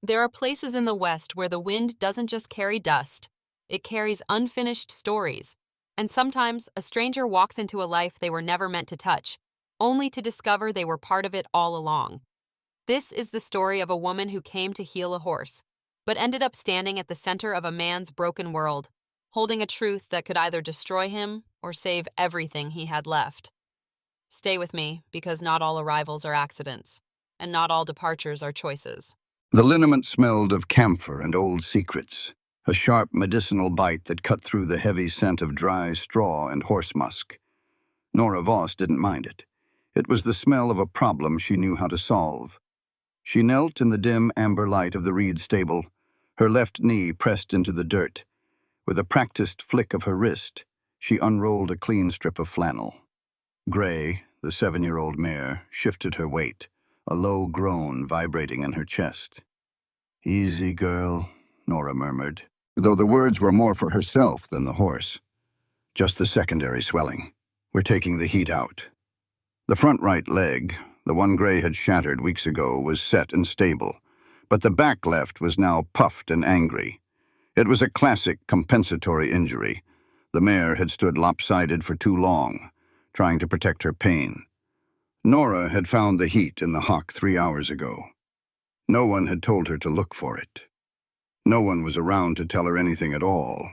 There are places in the West where the wind doesn't just carry dust, it carries unfinished stories. And sometimes a stranger walks into a life they were never meant to touch, only to discover they were part of it all along. This is the story of a woman who came to heal a horse, but ended up standing at the center of a man's broken world, holding a truth that could either destroy him or save everything he had left. Stay with me, because not all arrivals are accidents, and not all departures are choices. The liniment smelled of camphor and old secrets, a sharp medicinal bite that cut through the heavy scent of dry straw and horse musk. Nora Voss didn't mind it. It was the smell of a problem she knew how to solve. She knelt in the dim amber light of the reed stable, her left knee pressed into the dirt. With a practiced flick of her wrist, she unrolled a clean strip of flannel. Gray, the 7-year-old mare, shifted her weight, a low groan vibrating in her chest. "Easy, girl," Nora murmured, though the words were more for herself than the horse. "Just the secondary swelling. We're taking the heat out." The front right leg, the one Gray had shattered weeks ago, was set and stable, but the back left was now puffed and angry. It was a classic compensatory injury. The mare had stood lopsided for too long, trying to protect her pain. Nora had found the heat in the hock 3 hours ago. No one had told her to look for it. No one was around to tell her anything at all.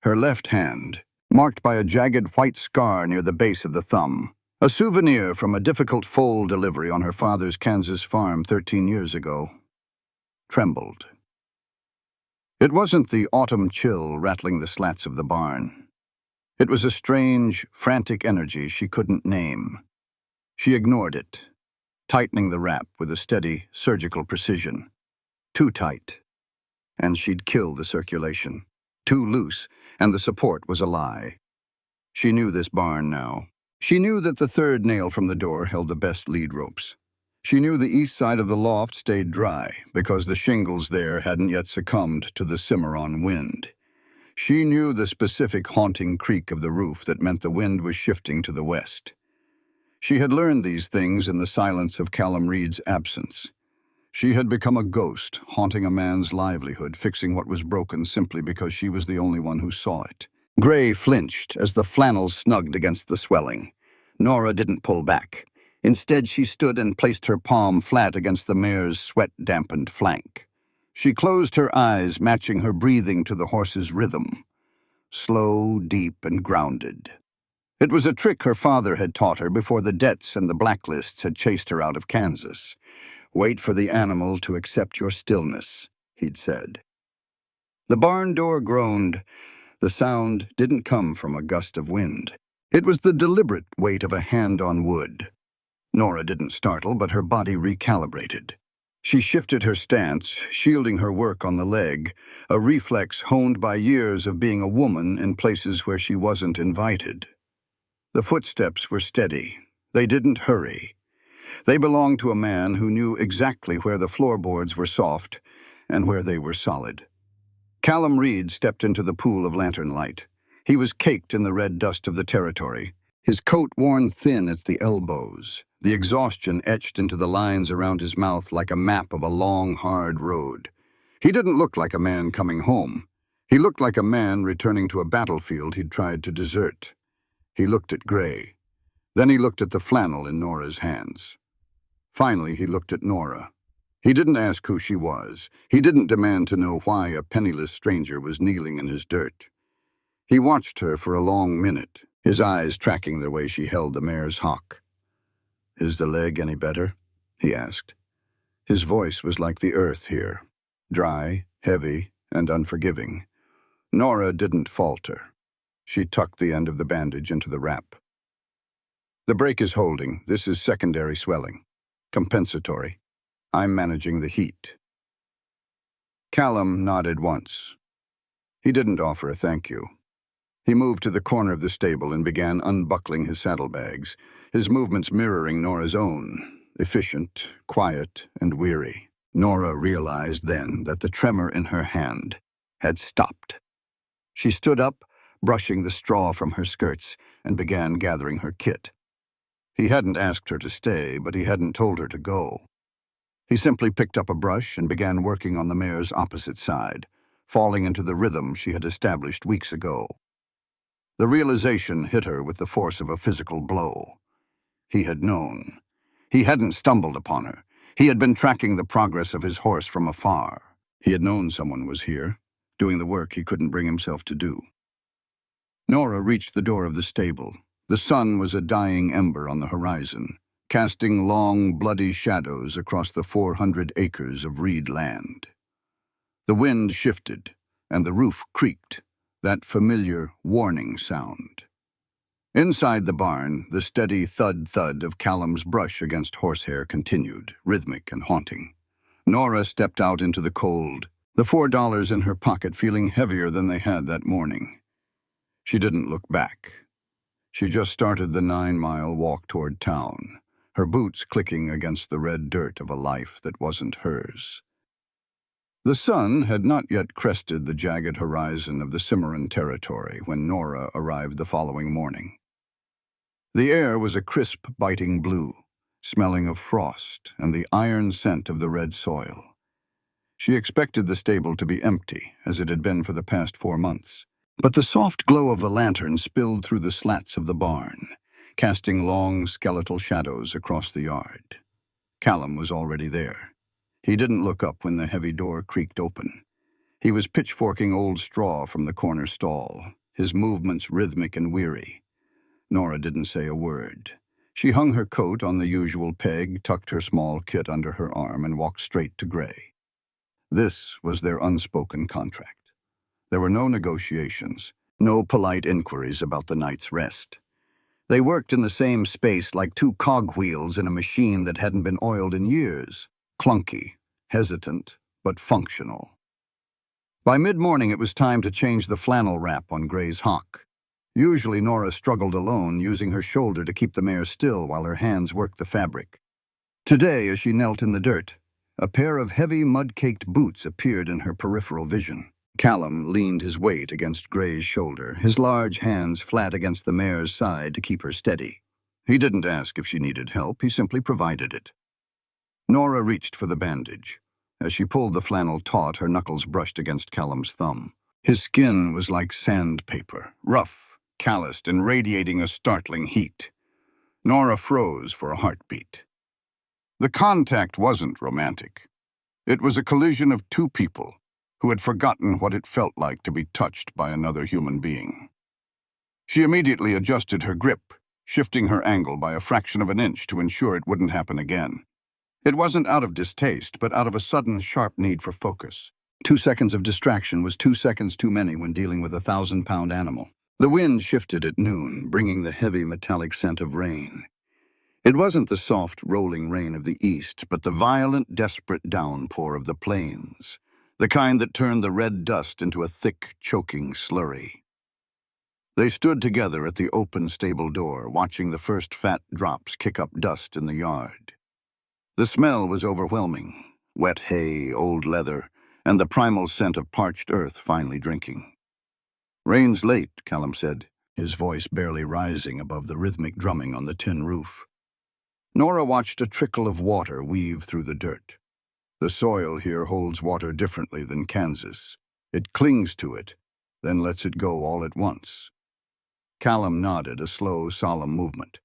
Her left hand, marked by a jagged white scar near the base of the thumb, a souvenir from a difficult foal delivery on her father's Kansas farm 13 years ago, trembled. It wasn't the autumn chill rattling the slats of the barn. It was a strange, frantic energy she couldn't name. She ignored it, tightening the wrap with a steady, surgical precision. Too tight, and she'd kill the circulation. Too loose, and the support was a lie. She knew this barn now. She knew that the third nail from the door held the best lead ropes. She knew the east side of the loft stayed dry because the shingles there hadn't yet succumbed to the Cimarron wind. She knew the specific haunting creak of the roof that meant the wind was shifting to the west. She had learned these things in the silence of Callum Reed's absence. She had become a ghost, haunting a man's livelihood, fixing what was broken simply because she was the only one who saw it. Gray flinched as the flannel snugged against the swelling. Nora didn't pull back. Instead, she stood and placed her palm flat against the mare's sweat-dampened flank. She closed her eyes, matching her breathing to the horse's rhythm. Slow, deep, and grounded. It was a trick her father had taught her before the debts and the blacklists had chased her out of Kansas. "Wait for the animal to accept your stillness," he'd said. The barn door groaned. The sound didn't come from a gust of wind. It was the deliberate weight of a hand on wood. Nora didn't startle, but her body recalibrated. She shifted her stance, shielding her work on the leg, a reflex honed by years of being a woman in places where she wasn't invited. The footsteps were steady. They didn't hurry. They belonged to a man who knew exactly where the floorboards were soft and where they were solid. Callum Reed stepped into the pool of lantern light. He was caked in the red dust of the territory, his coat worn thin at the elbows, the exhaustion etched into the lines around his mouth like a map of a long, hard road. He didn't look like a man coming home. He looked like a man returning to a battlefield he'd tried to desert. He looked at Gray. Then he looked at the flannel in Nora's hands. Finally, he looked at Nora. He didn't ask who she was. He didn't demand to know why a penniless stranger was kneeling in his dirt. He watched her for a long minute, his eyes tracking the way she held the mare's hock. "Is the leg any better?" he asked. His voice was like the earth here, dry, heavy, and unforgiving. Nora didn't falter. She tucked the end of the bandage into the wrap. "The break is holding. This is secondary swelling. Compensatory. I'm managing the heat." Callum nodded once. He didn't offer a thank you. He moved to the corner of the stable and began unbuckling his saddlebags, his movements mirroring Nora's own, efficient, quiet, and weary. Nora realized then that the tremor in her hand had stopped. She stood up, brushing the straw from her skirts, and began gathering her kit. He hadn't asked her to stay, but he hadn't told her to go. He simply picked up a brush and began working on the mare's opposite side, falling into the rhythm she had established weeks ago. The realization hit her with the force of a physical blow. He had known. He hadn't stumbled upon her. He had been tracking the progress of his horse from afar. He had known someone was here, doing the work he couldn't bring himself to do. Nora reached the door of the stable. The sun was a dying ember on the horizon, casting long, bloody shadows across the 400 acres of reed land. The wind shifted, and the roof creaked, that familiar warning sound. Inside the barn, the steady thud-thud of Callum's brush against horsehair continued, rhythmic and haunting. Nora stepped out into the cold, the $4 in her pocket feeling heavier than they had that morning. She didn't look back. She just started the 9-mile walk toward town, her boots clicking against the red dirt of a life that wasn't hers. The sun had not yet crested the jagged horizon of the Cimarron territory when Nora arrived the following morning. The air was a crisp, biting blue, smelling of frost and the iron scent of the red soil. She expected the stable to be empty, as it had been for the past 4 months. But the soft glow of the lantern spilled through the slats of the barn, casting long, skeletal shadows across the yard. Callum was already there. He didn't look up when the heavy door creaked open. He was pitchforking old straw from the corner stall, his movements rhythmic and weary. Nora didn't say a word. She hung her coat on the usual peg, tucked her small kit under her arm, and walked straight to Gray. This was their unspoken contract. There were no negotiations, no polite inquiries about the night's rest. They worked in the same space like 2 cogwheels in a machine that hadn't been oiled in years. Clunky, hesitant, but functional. By mid-morning, it was time to change the flannel wrap on Gray's hock. Usually, Nora struggled alone, using her shoulder to keep the mare still while her hands worked the fabric. Today, as she knelt in the dirt, a pair of heavy, mud-caked boots appeared in her peripheral vision. Callum leaned his weight against Gray's shoulder, his large hands flat against the mare's side to keep her steady. He didn't ask if she needed help, he simply provided it. Nora reached for the bandage. As she pulled the flannel taut, her knuckles brushed against Callum's thumb. His skin was like sandpaper, rough, calloused, and radiating a startling heat. Nora froze for a heartbeat. The contact wasn't romantic. It was a collision of 2 people who had forgotten what it felt like to be touched by another human being. She immediately adjusted her grip, shifting her angle by a fraction of an inch to ensure it wouldn't happen again. It wasn't out of distaste, but out of a sudden, sharp need for focus. 2 seconds of distraction was 2 seconds too many when dealing with a 1,000-pound animal. The wind shifted at noon, bringing the heavy metallic scent of rain. It wasn't the soft, rolling rain of the east, but the violent, desperate downpour of the plains, the kind that turned the red dust into a thick, choking slurry. They stood together at the open stable door, watching the first fat drops kick up dust in the yard. The smell was overwhelming: wet hay, old leather, and the primal scent of parched earth finally drinking. "Rain's late," Callum said, his voice barely rising above the rhythmic drumming on the tin roof. Nora watched a trickle of water weave through the dirt. The soil here holds water differently than Kansas. It clings to it, then lets it go all at once. Callum nodded, a slow, solemn movement.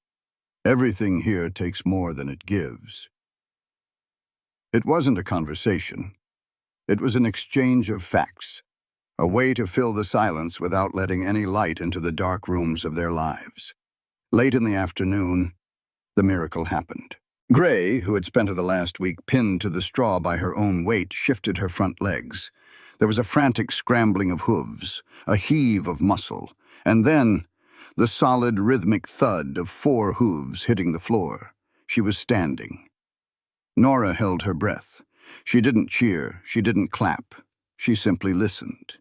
Everything here takes more than it gives. It wasn't a conversation. It was an exchange of facts, a way to fill the silence without letting any light into the dark rooms of their lives. Late in the afternoon, the miracle happened. Gray, who had spent the last week pinned to the straw by her own weight, shifted her front legs. There was a frantic scrambling of hooves, a heave of muscle, and then the solid, rhythmic thud of 4 hooves hitting the floor. She was standing. Nora held her breath. She didn't cheer, she didn't clap. She simply listened.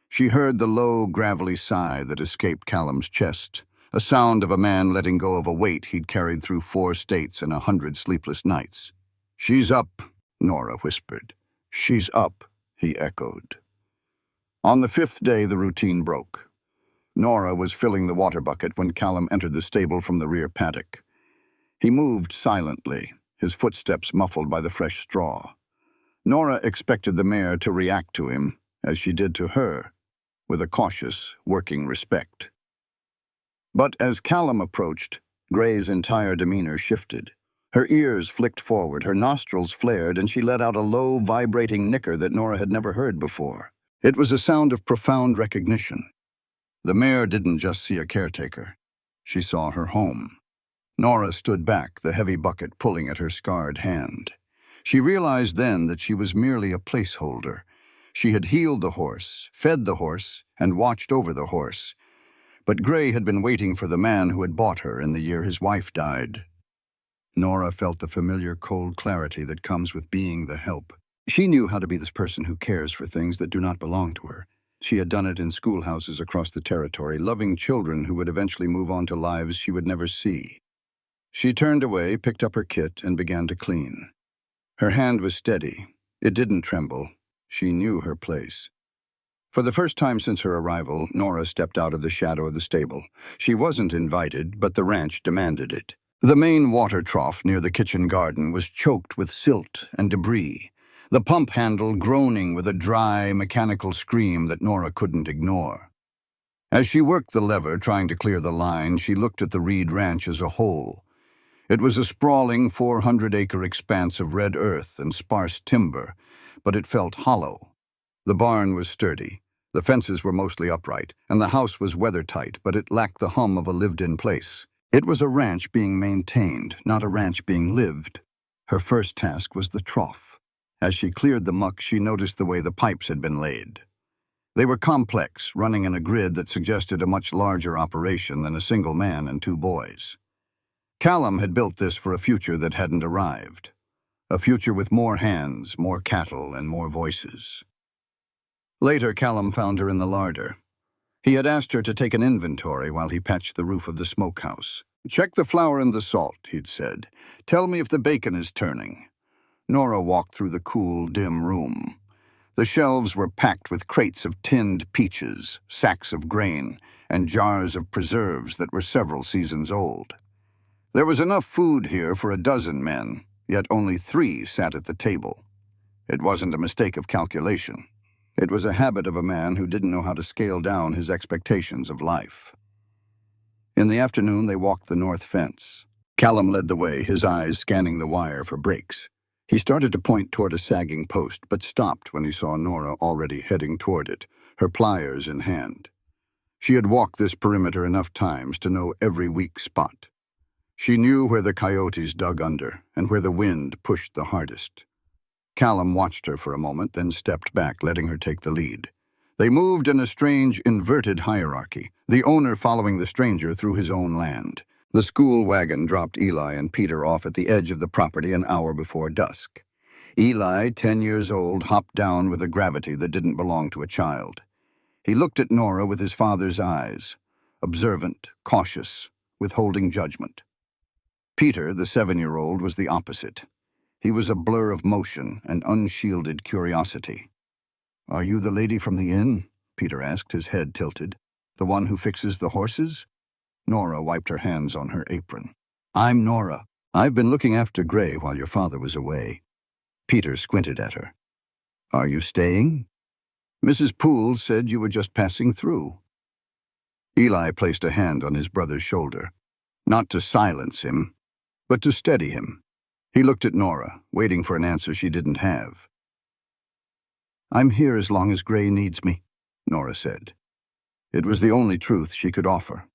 She heard the low, gravelly sigh that escaped Callum's chest, a sound of a man letting go of a weight he'd carried through 4 states and 100 sleepless nights. "She's up," Nora whispered. "She's up," he echoed. On the 5th day, the routine broke. Nora was filling the water bucket when Callum entered the stable from the rear paddock. He moved silently, his footsteps muffled by the fresh straw. Nora expected the mare to react to him, as she did to her, with a cautious, working respect. But as Callum approached, Gray's entire demeanor shifted. Her ears flicked forward, her nostrils flared, and she let out a low, vibrating nicker that Nora had never heard before. It was a sound of profound recognition. The mare didn't just see a caretaker. She saw her home. Nora stood back, the heavy bucket pulling at her scarred hand. She realized then that she was merely a placeholder. She had healed the horse, fed the horse, and watched over the horse. But Gray had been waiting for the man who had bought her in the year his wife died. Nora felt the familiar cold clarity that comes with being the help. She knew how to be this person who cares for things that do not belong to her. She had done it in schoolhouses across the territory, loving children who would eventually move on to lives she would never see. She turned away, picked up her kit, and began to clean. Her hand was steady. It didn't tremble. She knew her place. For the first time since her arrival, Nora stepped out of the shadow of the stable. She wasn't invited, but the ranch demanded it. The main water trough near the kitchen garden was choked with silt and debris, the pump handle groaning with a dry, mechanical scream that Nora couldn't ignore. As she worked the lever, trying to clear the line, she looked at the Reed Ranch as a whole. It was a sprawling 400-acre expanse of red earth and sparse timber, but it felt hollow. The barn was sturdy, the fences were mostly upright, and the house was weather-tight, but it lacked the hum of a lived-in place. It was a ranch being maintained, not a ranch being lived. Her first task was the trough. As she cleared the muck, she noticed the way the pipes had been laid. They were complex, running in a grid that suggested a much larger operation than a single man and two boys. Callum had built this for a future that hadn't arrived. A future with more hands, more cattle, and more voices. Later, Callum found her in the larder. He had asked her to take an inventory while he patched the roof of the smokehouse. "Check the flour and the salt," he'd said. "Tell me if the bacon is turning." Nora walked through the cool, dim room. The shelves were packed with crates of tinned peaches, sacks of grain, and jars of preserves that were several seasons old. There was enough food here for a dozen men, yet only 3 sat at the table. It wasn't a mistake of calculation. It was a habit of a man who didn't know how to scale down his expectations of life. In the afternoon, they walked the north fence. Callum led the way, his eyes scanning the wire for breaks. He started to point toward a sagging post, but stopped when he saw Nora already heading toward it, her pliers in hand. She had walked this perimeter enough times to know every weak spot. She knew where the coyotes dug under and where the wind pushed the hardest. Callum watched her for a moment, then stepped back, letting her take the lead. They moved in a strange, inverted hierarchy, the owner following the stranger through his own land. The school wagon dropped Eli and Peter off at the edge of the property an hour before dusk. Eli, 10 years old, hopped down with a gravity that didn't belong to a child. He looked at Nora with his father's eyes, observant, cautious, withholding judgment. Peter, the 7-year-old, was the opposite. He was a blur of motion and unshielded curiosity. "Are you the lady from the inn?" Peter asked, his head tilted. "The one who fixes the horses?" Nora wiped her hands on her apron. "I'm Nora. I've been looking after Gray while your father was away." Peter squinted at her. "Are you staying?" "Mrs. Poole said you were just passing through." Eli placed a hand on his brother's shoulder, not to silence him, but to steady him. He looked at Nora, waiting for an answer she didn't have. "I'm here as long as Gray needs me," Nora said. It was the only truth she could offer.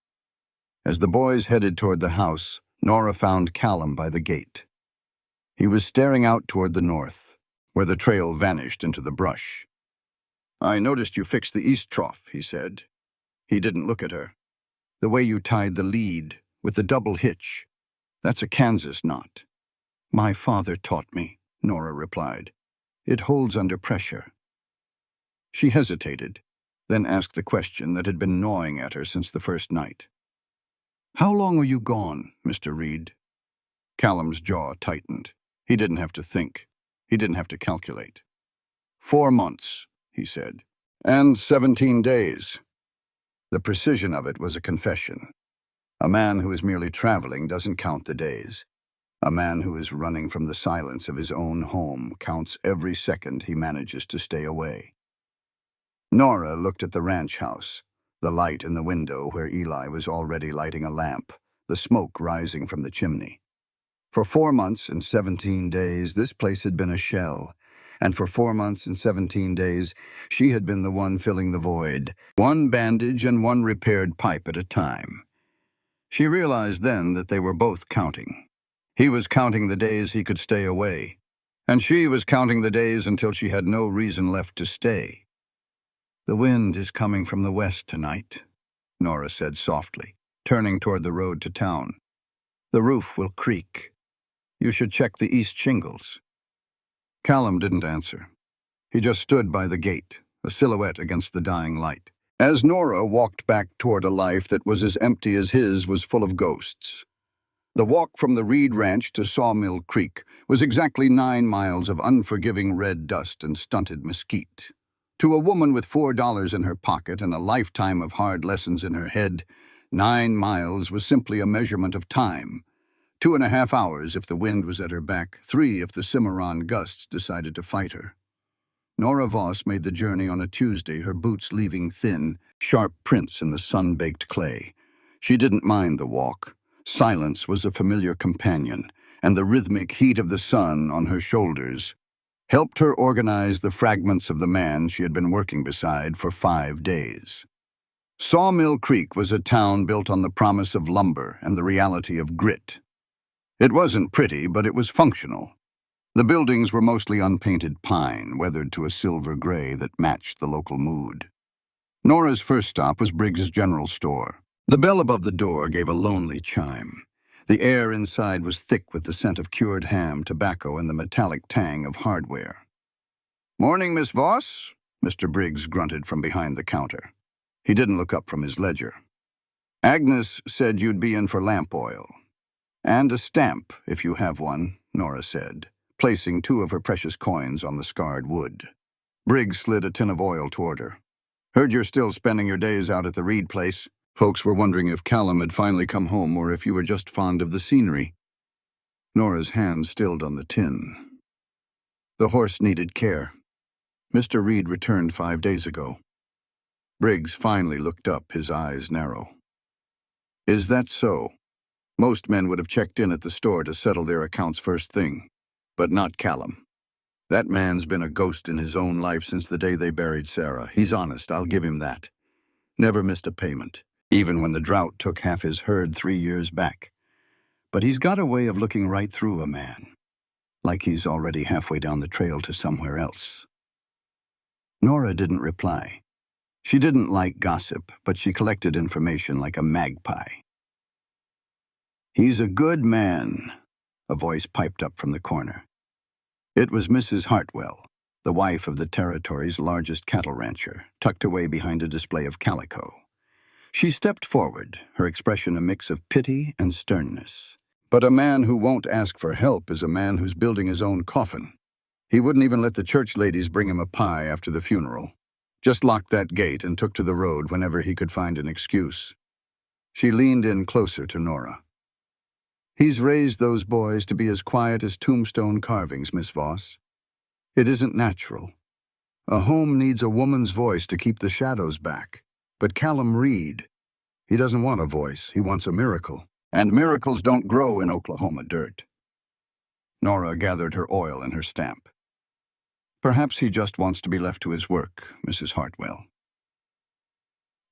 As the boys headed toward the house, Nora found Callum by the gate. He was staring out toward the north, where the trail vanished into the brush. "I noticed you fixed the east trough," he said. He didn't look at her. "The way you tied the lead, with the double hitch. That's a Kansas knot." "My father taught me," Nora replied. "It holds under pressure." She hesitated, then asked the question that had been gnawing at her since the first night. "How long are you gone, Mr. Reed?" Callum's jaw tightened. He didn't have to think. He didn't have to calculate. 4 months, he said. "And 17 days. The precision of it was a confession. A man who is merely traveling doesn't count the days. A man who is running from the silence of his own home counts every second he manages to stay away. Nora looked at the ranch house, the light in the window where Eli was already lighting a lamp, the smoke rising from the chimney. For 4 months and 17 days, this place had been a shell, and for 4 months and 17 days, she had been the one filling the void, one bandage and one repaired pipe at a time. She realized then that they were both counting. He was counting the days he could stay away, and she was counting the days until she had no reason left to stay. "The wind is coming from the west tonight," Nora said softly, turning toward the road to town. "The roof will creak. You should check the east shingles." Callum didn't answer. He just stood by the gate, a silhouette against the dying light. As Nora walked back toward a life that was as empty as his was full of ghosts. The walk from the Reed Ranch to Sawmill Creek was exactly 9 miles of unforgiving red dust and stunted mesquite. To a woman with $4 in her pocket and a lifetime of hard lessons in her head, 9 miles was simply a measurement of time. 2.5 hours if the wind was at her back, 3 if the Cimarron gusts decided to fight her. Nora Voss made the journey on a Tuesday, her boots leaving thin, sharp prints in the sun-baked clay. She didn't mind the walk. Silence was a familiar companion, and the rhythmic heat of the sun on her shoulders helped her organize the fragments of the man she had been working beside for 5 days. Sawmill Creek was a town built on the promise of lumber and the reality of grit. It wasn't pretty, but it was functional. The buildings were mostly unpainted pine, weathered to a silver gray that matched the local mood. Nora's first stop was Briggs' General Store. The bell above the door gave a lonely chime. The air inside was thick with the scent of cured ham, tobacco, and the metallic tang of hardware. "Morning, Miss Voss," Mr. Briggs grunted from behind the counter. He didn't look up from his ledger. "Agnes said you'd be in for lamp oil. And a stamp, if you have one," Nora said, placing 2 of her precious coins on the scarred wood. Briggs slid a tin of oil toward her. "Heard you're still spending your days out at the Reed place. Folks were wondering if Callum had finally come home or if you were just fond of the scenery." Nora's hand stilled on the tin. "The horse needed care. Mr. Reed returned 5 days ago." Briggs finally looked up, his eyes narrow. "Is that so? Most men would have checked in at the store to settle their accounts first thing. But not Callum. That man's been a ghost in his own life since the day they buried Sarah. He's honest, I'll give him that. Never missed a payment, even when the drought took half his herd 3 years back. But he's got a way of looking right through a man, like he's already halfway down the trail to somewhere else." Nora didn't reply. She didn't like gossip, but she collected information like a magpie. "He's a good man," a voice piped up from the corner. It was Mrs. Hartwell, the wife of the territory's largest cattle rancher, tucked away behind a display of calico. She stepped forward, her expression a mix of pity and sternness. "But a man who won't ask for help is a man who's building his own coffin. He wouldn't even let the church ladies bring him a pie after the funeral. Just locked that gate and took to the road whenever he could find an excuse." She leaned in closer to Nora. "He's raised those boys to be as quiet as tombstone carvings, Miss Voss. It isn't natural. A home needs a woman's voice to keep the shadows back. But Callum Reed, he doesn't want a voice, he wants a miracle. And miracles don't grow in Oklahoma dirt." Nora gathered her oil and her stamp. "Perhaps he just wants to be left to his work, Mrs. Hartwell."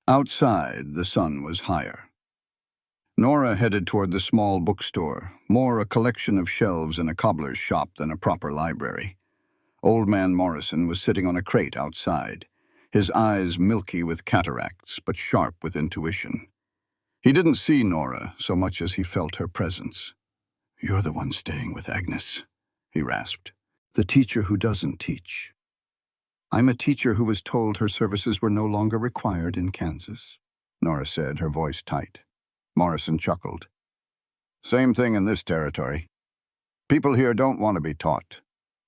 Outside, the sun was higher. Nora headed toward the small bookstore, more a collection of shelves in a cobbler's shop than a proper library. Old Man Morrison was sitting on a crate outside, his eyes milky with cataracts, but sharp with intuition. He didn't see Nora so much as he felt her presence. "You're the one staying with Agnes," he rasped. "The teacher who doesn't teach." "I'm a teacher who was told her services were no longer required in Kansas," Nora said, her voice tight. Morrison chuckled. "Same thing in this territory. People here don't want to be taught.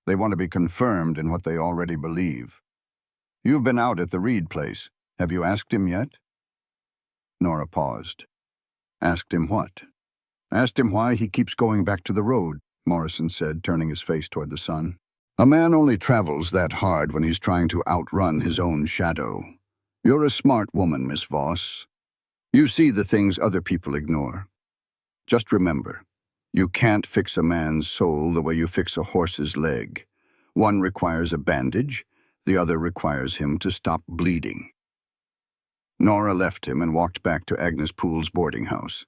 They want to be confirmed in what they already believe. You've been out at the Reed place. Have you asked him yet?" Nora paused. "Asked him what?" Asked him why he keeps going back to the road, Morrison said, turning his face toward the sun. A man only travels that hard when he's trying to outrun his own shadow. You're a smart woman, Miss Voss. You see the things other people ignore. Just remember, you can't fix a man's soul the way you fix a horse's leg. One requires a bandage, the other requires him to stop bleeding. Nora left him and walked back to Agnes Poole's boarding house.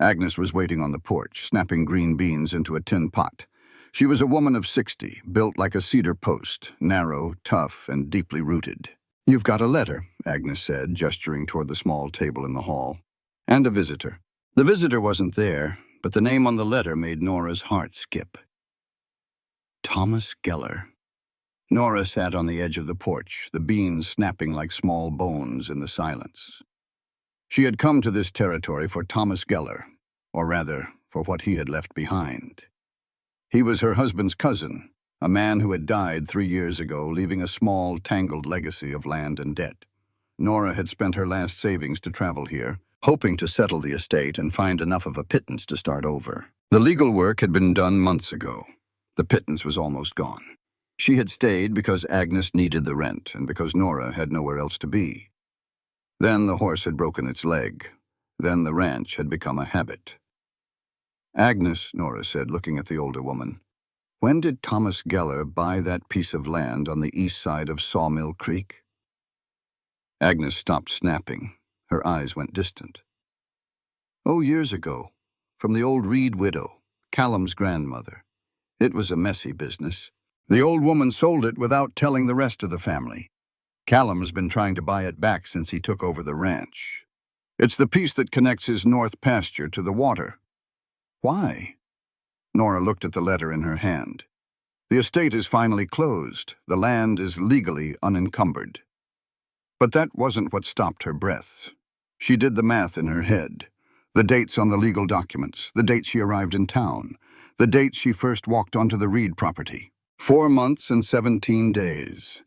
Agnes was waiting on the porch, snapping green beans into a tin pot. She was a woman of 60, built like a cedar post, narrow, tough, and deeply rooted. "You've got a letter," Agnes said, gesturing toward the small table in the hall. "And a visitor." The visitor wasn't there, but the name on the letter made Nora's heart skip. Thomas Geller. Nora sat on the edge of the porch, the beans snapping like small bones in the silence. She had come to this territory for Thomas Geller, or rather, for what he had left behind. He was her husband's cousin, a man who had died 3 years ago, leaving a small, tangled legacy of land and debt. Nora had spent her last savings to travel here, hoping to settle the estate and find enough of a pittance to start over. The legal work had been done months ago. The pittance was almost gone. She had stayed because Agnes needed the rent and because Nora had nowhere else to be. Then the horse had broken its leg. Then the ranch had become a habit. "Agnes," Nora said, looking at the older woman, "when did Thomas Geller buy that piece of land on the east side of Sawmill Creek?" Agnes stopped snapping. Her eyes went distant. "Oh, years ago, from the old Reed widow, Callum's grandmother. It was a messy business. The old woman sold it without telling the rest of the family. Callum's been trying to buy it back since he took over the ranch. It's the piece that connects his north pasture to the water." "Why?" Nora looked at the letter in her hand. "The estate is finally closed. The land is legally unencumbered." But that wasn't what stopped her breath. She did the math in her head. The dates on the legal documents, the date she arrived in town, the date she first walked onto the Reed property. 4 months and 17 days.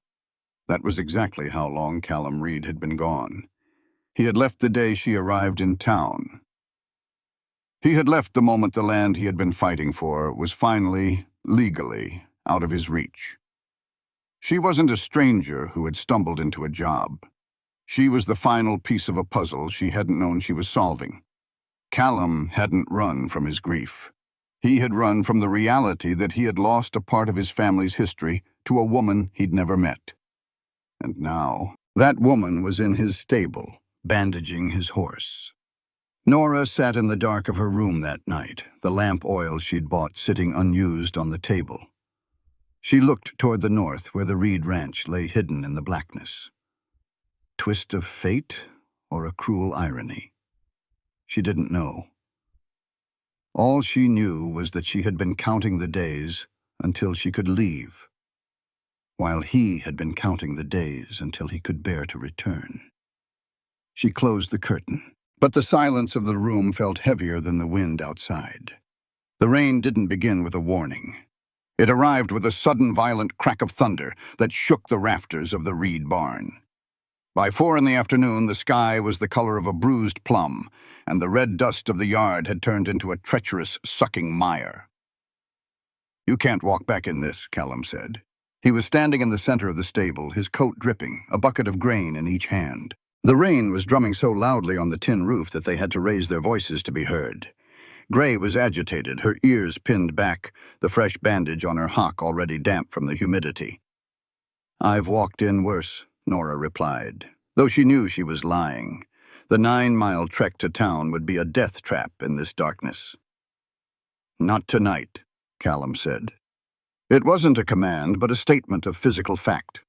That was exactly how long Callum Reed had been gone. He had left the day she arrived in town. He had left the moment the land he had been fighting for was finally, legally, out of his reach. She wasn't a stranger who had stumbled into a job. She was the final piece of a puzzle she hadn't known she was solving. Callum hadn't run from his grief. He had run from the reality that he had lost a part of his family's history to a woman he'd never met. And now, that woman was in his stable, bandaging his horse. Nora sat in the dark of her room that night, the lamp oil she'd bought sitting unused on the table. She looked toward the north, where the Reed Ranch lay hidden in the blackness. Twist of fate or a cruel irony? She didn't know. All she knew was that she had been counting the days until she could leave, while he had been counting the days until he could bear to return. She closed the curtain, but the silence of the room felt heavier than the wind outside. The rain didn't begin with a warning. It arrived with a sudden violent crack of thunder that shook the rafters of the Reed barn. By 4 in the afternoon, the sky was the color of a bruised plum, and the red dust of the yard had turned into a treacherous, sucking mire. "You can't walk back in this," Callum said. He was standing in the center of the stable, his coat dripping, a bucket of grain in each hand. The rain was drumming so loudly on the tin roof that they had to raise their voices to be heard. Gray was agitated, her ears pinned back, the fresh bandage on her hock already damp from the humidity. "I've walked in worse," Nora replied, though she knew she was lying. The 9-mile trek to town would be a death trap in this darkness. "Not tonight," Callum said. It wasn't a command, but a statement of physical fact.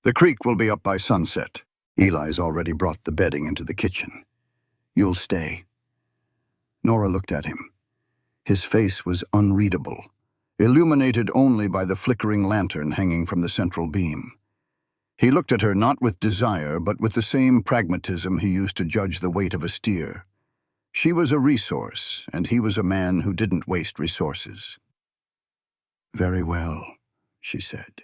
"The creek will be up by sunset. Eli's already brought the bedding into the kitchen. You'll stay." Nora looked at him. His face was unreadable, illuminated only by the flickering lantern hanging from the central beam. He looked at her not with desire, but with the same pragmatism he used to judge the weight of a steer. She was a resource, and he was a man who didn't waste resources. "Very well," she said.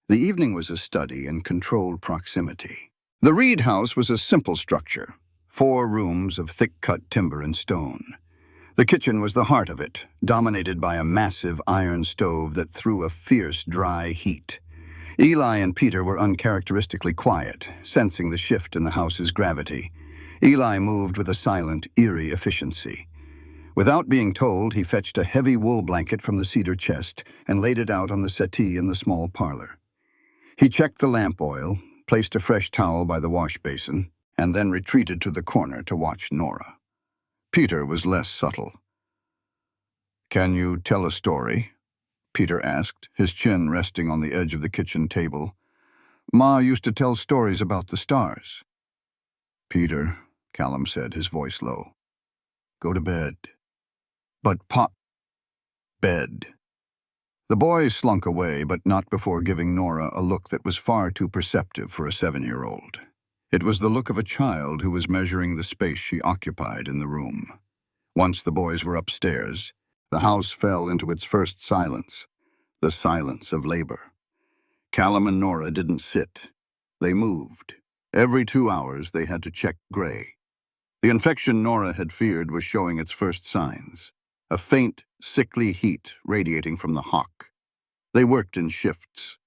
The evening was a study in controlled proximity. The Reed house was a simple structure, 4 rooms of thick-cut timber and stone. The kitchen was the heart of it, dominated by a massive iron stove that threw a fierce, dry heat. Eli and Peter were uncharacteristically quiet, sensing the shift in the house's gravity. Eli moved with a silent, eerie efficiency. Without being told, he fetched a heavy wool blanket from the cedar chest and laid it out on the settee in the small parlor. He checked the lamp oil, placed a fresh towel by the wash basin, and then retreated to the corner to watch Nora. Peter was less subtle. "Can you tell a story?" Peter asked, his chin resting on the edge of the kitchen table. "Ma used to tell stories about the stars." "Peter," Callum said, his voice low, "go to bed." "But Pop—" "Bed." The boy slunk away, but not before giving Nora a look that was far too perceptive for a 7-year-old. It was the look of a child who was measuring the space she occupied in the room. Once the boys were upstairs, the house fell into its first silence, the silence of labor. Callum and Nora didn't sit. They moved. Every 2 hours they had to check Gray. The infection Nora had feared was showing its first signs, a faint, sickly heat radiating from the hock. They worked in shifts.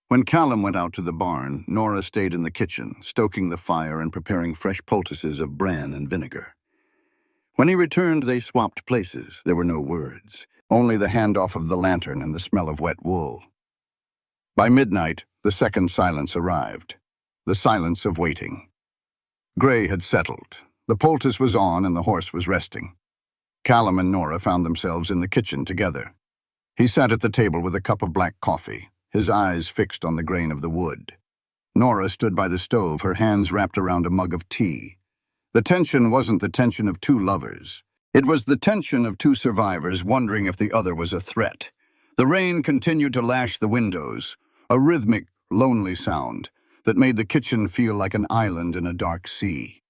When Callum went out to the barn, Nora stayed in the kitchen, stoking the fire and preparing fresh poultices of bran and vinegar. When he returned, they swapped places. There were no words, only the handoff of the lantern and the smell of wet wool. By midnight, the second silence arrived, the silence of waiting. Gray had settled. The poultice was on and the horse was resting. Callum and Nora found themselves in the kitchen together. He sat at the table with a cup of black coffee, his eyes fixed on the grain of the wood. Nora stood by the stove, her hands wrapped around a mug of tea. The tension wasn't the tension of two lovers. It was the tension of two survivors wondering if the other was a threat. The rain continued to lash the windows, a rhythmic, lonely sound that made the kitchen feel like an island in a dark sea.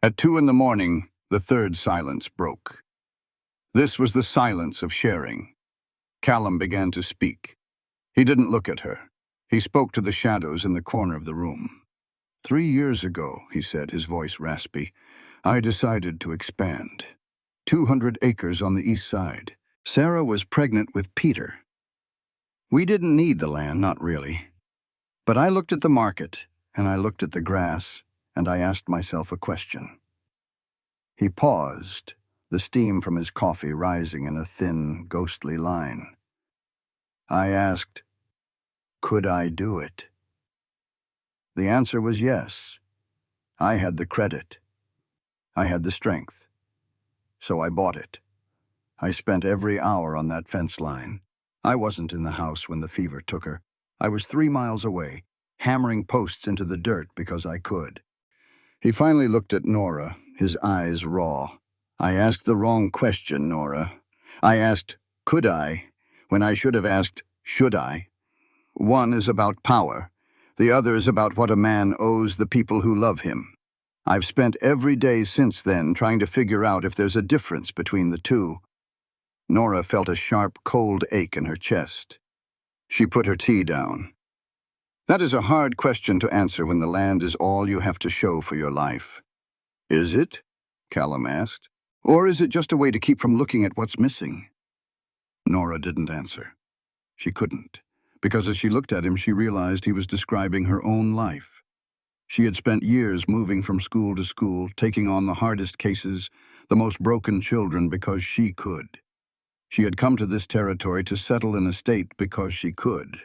At 2 a.m, the third silence broke. This was the silence of sharing. Callum began to speak. He didn't look at her. He spoke to the shadows in the corner of the room. 3 years ago, he said, his voice raspy, I decided to expand. 200 acres on the east side. Sarah was pregnant with Peter. We didn't need the land, not really. But I looked at the market, and I looked at the grass, and I asked myself a question. He paused, the steam from his coffee rising in a thin, ghostly line. I asked, could I do it? The answer was yes. I had the credit. I had the strength. So I bought it. I spent every hour on that fence line. I wasn't in the house when the fever took her. I was 3 miles away, hammering posts into the dirt because I could. He finally looked at Nora, his eyes raw. I asked the wrong question, Nora. I asked, could I, when I should have asked, should I? One is about power. The other is about what a man owes the people who love him. I've spent every day since then trying to figure out if there's a difference between the two. Nora felt a sharp, cold ache in her chest. She put her tea down. That is a hard question to answer when the land is all you have to show for your life. Is it? Callum asked. Or is it just a way to keep from looking at what's missing? Nora didn't answer. She couldn't, because as she looked at him, she realized he was describing her own life. She had spent years moving from school to school, taking on the hardest cases, the most broken children because she could. She had come to this territory to settle in a state because she could.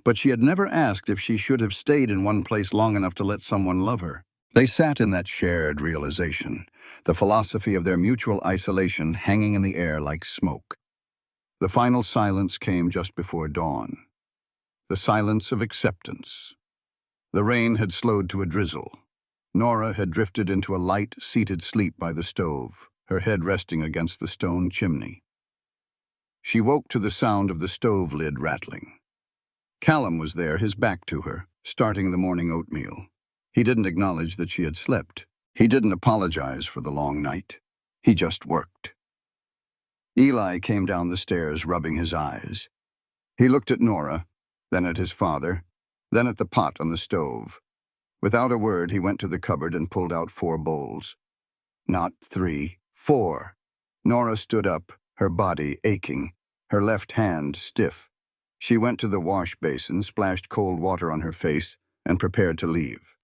But she had never asked if she should have stayed in one place long enough to let someone love her. They sat in that shared realization, the philosophy of their mutual isolation hanging in the air like smoke. The final silence came just before dawn. The silence of acceptance. The rain had slowed to a drizzle. Nora had drifted into a light, seated sleep by the stove, her head resting against the stone chimney. She woke to the sound of the stove lid rattling. Callum was there, his back to her, starting the morning oatmeal. He didn't acknowledge that she had slept. He didn't apologize for the long night. He just worked. Eli came down the stairs, rubbing his eyes. He looked at Nora, then at his father, then at the pot on the stove. Without a word, he went to the cupboard and pulled out 4 bowls. Not 3, 4. Nora stood up, her body aching, her left hand stiff. She went to the wash basin, splashed cold water on her face, and prepared to leave.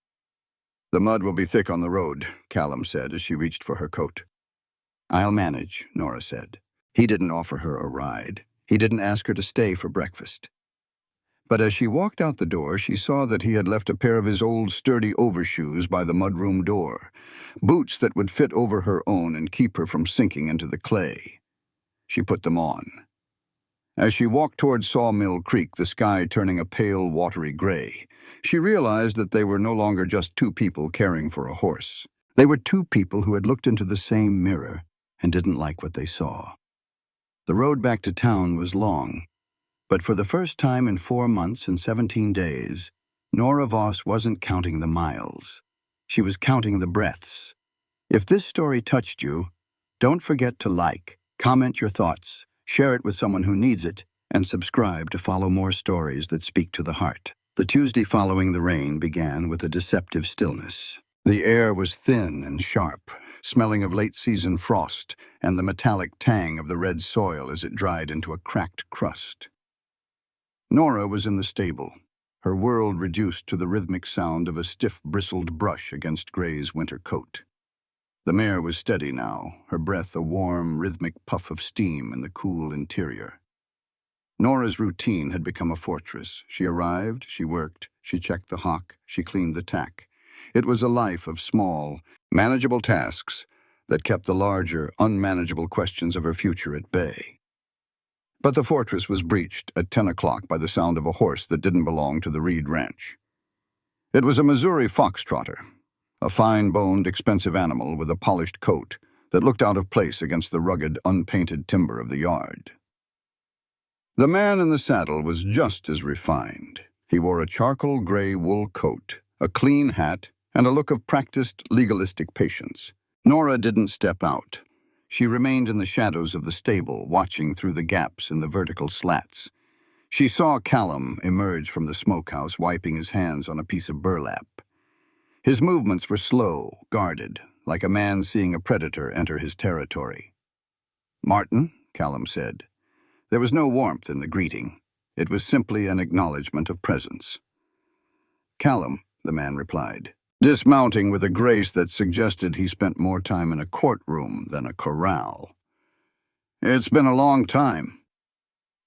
"The mud will be thick on the road," Callum said as she reached for her coat. "I'll manage," Nora said. He didn't offer her a ride. He didn't ask her to stay for breakfast. But as she walked out the door, she saw that he had left a pair of his old sturdy overshoes by the mudroom door, boots that would fit over her own and keep her from sinking into the clay. She put them on. As she walked toward Sawmill Creek, the sky turning a pale, watery gray, she realized that they were no longer just two people caring for a horse. They were two people who had looked into the same mirror and didn't like what they saw. The road back to town was long, but for the first time in 4 months and 17 days, Nora Voss wasn't counting the miles. She was counting the breaths. If this story touched you, don't forget to like, comment your thoughts, share it with someone who needs it, and subscribe to follow more stories that speak to the heart. The Tuesday following the rain began with a deceptive stillness. The air was thin and sharp, smelling of late-season frost and the metallic tang of the red soil as it dried into a cracked crust. Nora was in the stable, her world reduced to the rhythmic sound of a stiff, bristled brush against Gray's winter coat. The mare was steady now, her breath a warm, rhythmic puff of steam in the cool interior. Nora's routine had become a fortress. She arrived, she worked, she checked the hock, she cleaned the tack. It was a life of small, manageable tasks that kept the larger, unmanageable questions of her future at bay. But the fortress was breached at 10 o'clock by the sound of a horse that didn't belong to the Reed Ranch. It was a Missouri foxtrotter, a fine-boned, expensive animal with a polished coat that looked out of place against the rugged, unpainted timber of the yard. The man in the saddle was just as refined. He wore a charcoal gray wool coat, a clean hat, and a look of practiced, legalistic patience. Nora didn't step out. She remained in the shadows of the stable, watching through the gaps in the vertical slats. She saw Callum emerge from the smokehouse, wiping his hands on a piece of burlap. His movements were slow, guarded, like a man seeing a predator enter his territory. "Martin," Callum said. There was no warmth in the greeting. It was simply an acknowledgement of presence. "Callum," the man replied, dismounting with a grace that suggested he spent more time in a courtroom than a corral. "It's been a long time.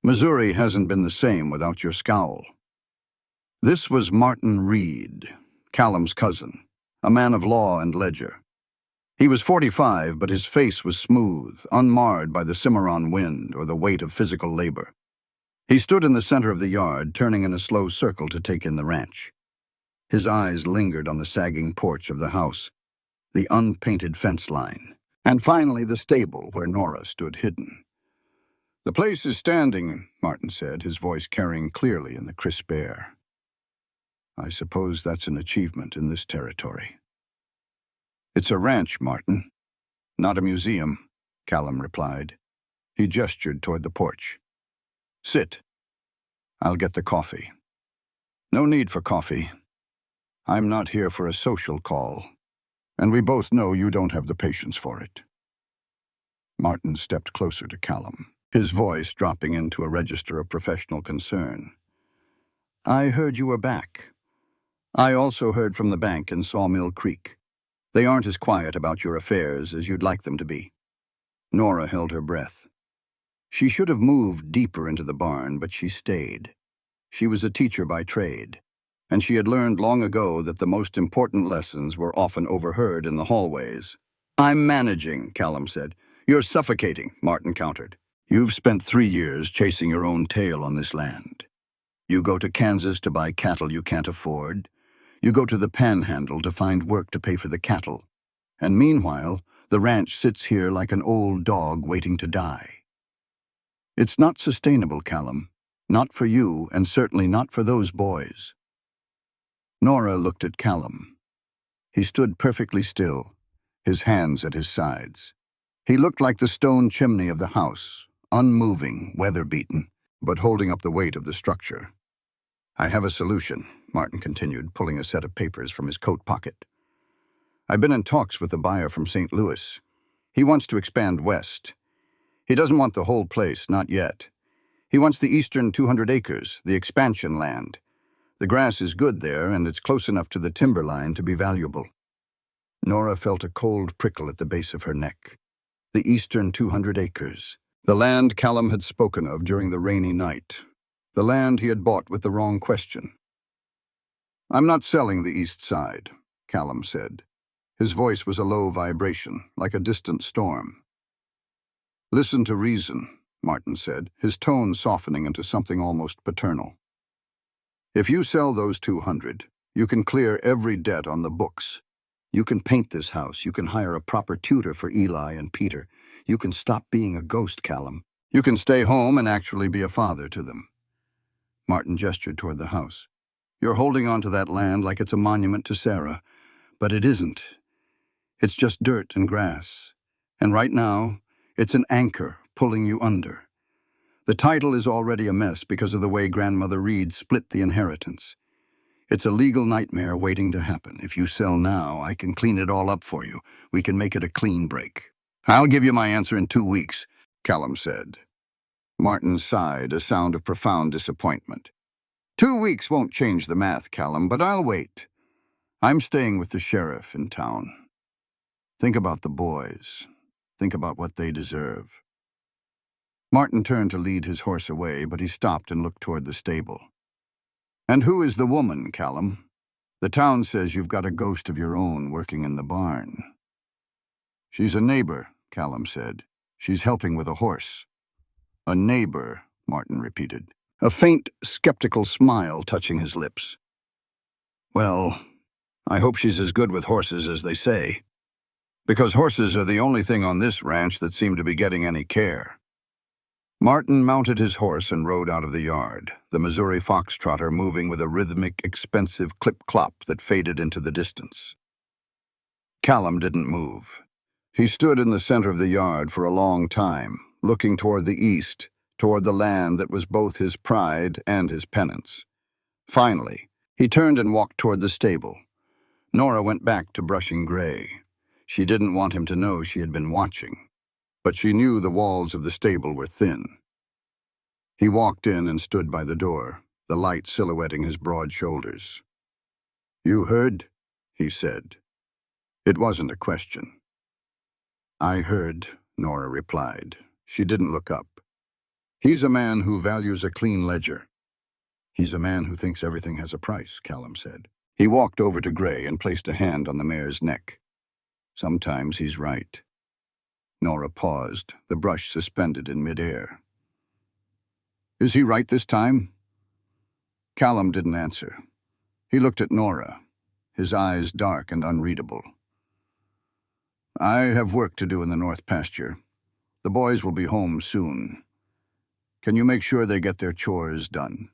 Missouri hasn't been the same without your scowl." This was Martin Reed, Callum's cousin, a man of law and ledger. He was 45, but his face was smooth, unmarred by the Cimarron wind or the weight of physical labor. He stood in the center of the yard, turning in a slow circle to take in the ranch. His eyes lingered on the sagging porch of the house, the unpainted fence line, and finally the stable where Nora stood hidden. "The place is standing," Martin said, his voice carrying clearly in the crisp air. "I suppose that's an achievement in this territory." "It's a ranch, Martin, not a museum," Callum replied. He gestured toward the porch. "Sit. I'll get the coffee." "No need for coffee. I'm not here for a social call, and we both know you don't have the patience for it." Martin stepped closer to Callum, his voice dropping into a register of professional concern. "I heard you were back. I also heard from the bank in Sawmill Creek. They aren't as quiet about your affairs as you'd like them to be." Nora held her breath. She should have moved deeper into the barn, but she stayed. She was a teacher by trade, and she had learned long ago that the most important lessons were often overheard in the hallways. "I'm managing," Callum said. "You're suffocating," Martin countered. "You've spent 3 years chasing your own tail on this land. You go to Kansas to buy cattle you can't afford. You go to the Panhandle to find work to pay for the cattle. And meanwhile, the ranch sits here like an old dog waiting to die. It's not sustainable, Callum. Not for you, and certainly not for those boys." Nora looked at Callum. He stood perfectly still, his hands at his sides. He looked like the stone chimney of the house, unmoving, weather-beaten, but holding up the weight of the structure. "I have a solution," Martin continued, pulling a set of papers from his coat pocket. "I've been in talks with a buyer from St. Louis. He wants to expand west. He doesn't want the whole place, not yet. He wants the eastern 200 acres, the expansion land. The grass is good there, and it's close enough to the timberline to be valuable. Nora felt a cold prickle at the base of her neck. The eastern 200 acres. The land Callum had spoken of during the rainy night. The land he had bought with the wrong question. "I'm not selling the east side," Callum said. His voice was a low vibration, like a distant storm. "Listen to reason," Martin said, his tone softening into something almost paternal. "If you sell those 200, you can clear every debt on the books. You can paint this house. You can hire a proper tutor for Eli and Peter. You can stop being a ghost, Callum. You can stay home and actually be a father to them." Martin gestured toward the house. "You're holding on to that land like it's a monument to Sarah, but it isn't. It's just dirt and grass. And right now, it's an anchor pulling you under. The title is already a mess because of the way Grandmother Reed split the inheritance. It's a legal nightmare waiting to happen. If you sell now, I can clean it all up for you. We can make it a clean break." "I'll give you my answer in 2 weeks," Callum said. Martin sighed, a sound of profound disappointment. "2 weeks won't change the math, Callum, but I'll wait. I'm staying with the sheriff in town. Think about the boys. Think about what they deserve." Martin turned to lead his horse away, but he stopped and looked toward the stable. "And who is the woman, Callum? The town says you've got a ghost of your own working in the barn." "She's a neighbor," Callum said. "She's helping with a horse." "A neighbor," Martin repeated, a faint, skeptical smile touching his lips. "Well, I hope she's as good with horses as they say, because horses are the only thing on this ranch that seem to be getting any care." Martin mounted his horse and rode out of the yard, the Missouri foxtrotter moving with a rhythmic, expensive clip-clop that faded into the distance. Callum didn't move. He stood in the center of the yard for a long time, looking toward the east, toward the land that was both his pride and his penance. Finally, he turned and walked toward the stable. Nora went back to brushing gray. She didn't want him to know she had been watching, but she knew the walls of the stable were thin. He walked in and stood by the door, the light silhouetting his broad shoulders. "You heard?" he said. It wasn't a question. "I heard," Nora replied. She didn't look up. "He's a man who values a clean ledger." "He's a man who thinks everything has a price," Callum said. He walked over to Gray and placed a hand on the mare's neck. "Sometimes he's right." Nora paused, the brush suspended in midair. "Is he right this time?" Callum didn't answer. He looked at Nora, his eyes dark and unreadable. "I have work to do in the north pasture. The boys will be home soon. Can you make sure they get their chores done?"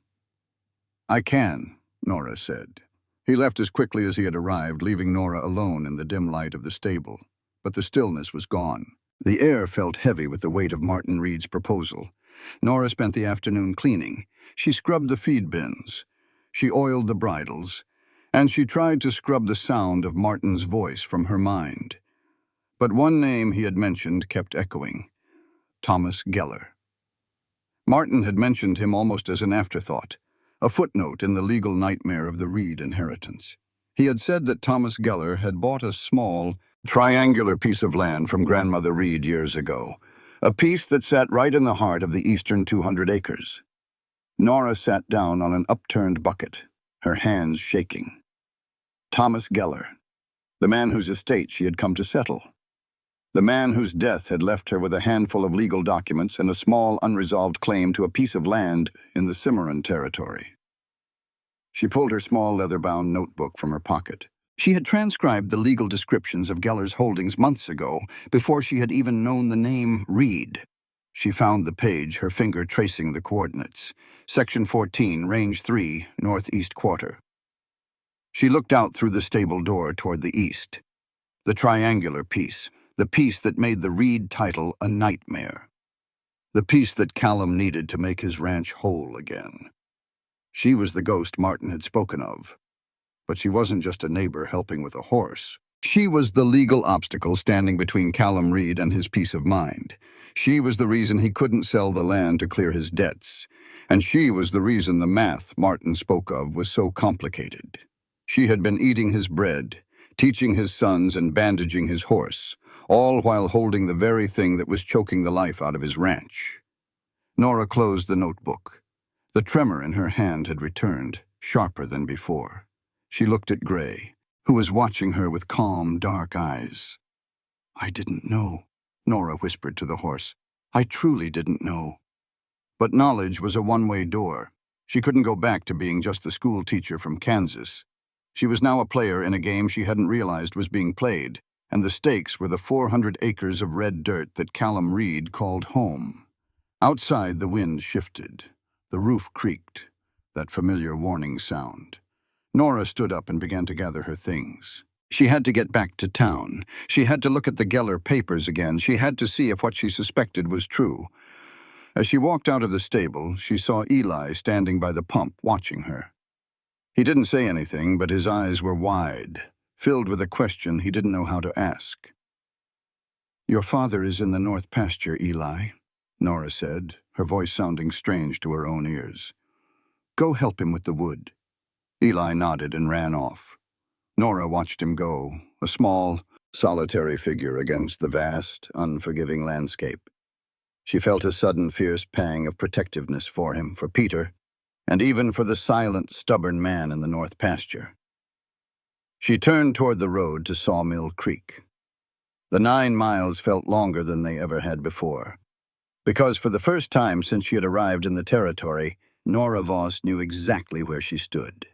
"I can," Nora said. He left as quickly as he had arrived, leaving Nora alone in the dim light of the stable. But the stillness was gone. The air felt heavy with the weight of Martin Reed's proposal. Nora spent the afternoon cleaning. She scrubbed the feed bins. She oiled the bridles. And she tried to scrub the sound of Martin's voice from her mind. But one name he had mentioned kept echoing: Thomas Geller. Martin had mentioned him almost as an afterthought, a footnote in the legal nightmare of the Reed inheritance. He had said that Thomas Geller had bought a small, triangular piece of land from Grandmother Reed years ago, a piece that sat right in the heart of the eastern 200 acres. Nora sat down on an upturned bucket, her hands shaking. Thomas Geller, the man whose estate she had come to settle. The man whose death had left her with a handful of legal documents and a small, unresolved claim to a piece of land in the Cimarron territory. She pulled her small leather-bound notebook from her pocket. She had transcribed the legal descriptions of Geller's holdings months ago, before she had even known the name Reed. She found the page, her finger tracing the coordinates. Section 14, Range 3, Northeast Quarter. She looked out through the stable door toward the east. The triangular piece, the piece that made the Reed title a nightmare. The piece that Callum needed to make his ranch whole again. She was the ghost Martin had spoken of. But she wasn't just a neighbor helping with a horse. She was the legal obstacle standing between Callum Reed and his peace of mind. She was the reason he couldn't sell the land to clear his debts. And she was the reason the math Martin spoke of was so complicated. She had been eating his bread, teaching his sons and bandaging his horse, all while holding the very thing that was choking the life out of his ranch. Nora closed the notebook. The tremor in her hand had returned, sharper than before. She looked at Gray, who was watching her with calm, dark eyes. "I didn't know," Nora whispered to the horse. "I truly didn't know." But knowledge was a one-way door. She couldn't go back to being just the school teacher from Kansas. She was now a player in a game she hadn't realized was being played, and the stakes were the 400 acres of red dirt that Callum Reed called home. Outside, the wind shifted. The roof creaked, that familiar warning sound. Nora stood up and began to gather her things. She had to get back to town. She had to look at the Geller papers again. She had to see if what she suspected was true. As she walked out of the stable, she saw Eli standing by the pump, watching her. He didn't say anything, but his eyes were wide, filled with a question he didn't know how to ask. "Your father is in the north pasture, Eli," Nora said, her voice sounding strange to her own ears. "Go help him with the wood." Eli nodded and ran off. Nora watched him go, a small, solitary figure against the vast, unforgiving landscape. She felt a sudden fierce pang of protectiveness for him, for Peter, and even for the silent, stubborn man in the north pasture. She turned toward the road to Sawmill Creek. The 9 miles felt longer than they ever had before, because for the first time since she had arrived in the territory, Nora Voss knew exactly where she stood.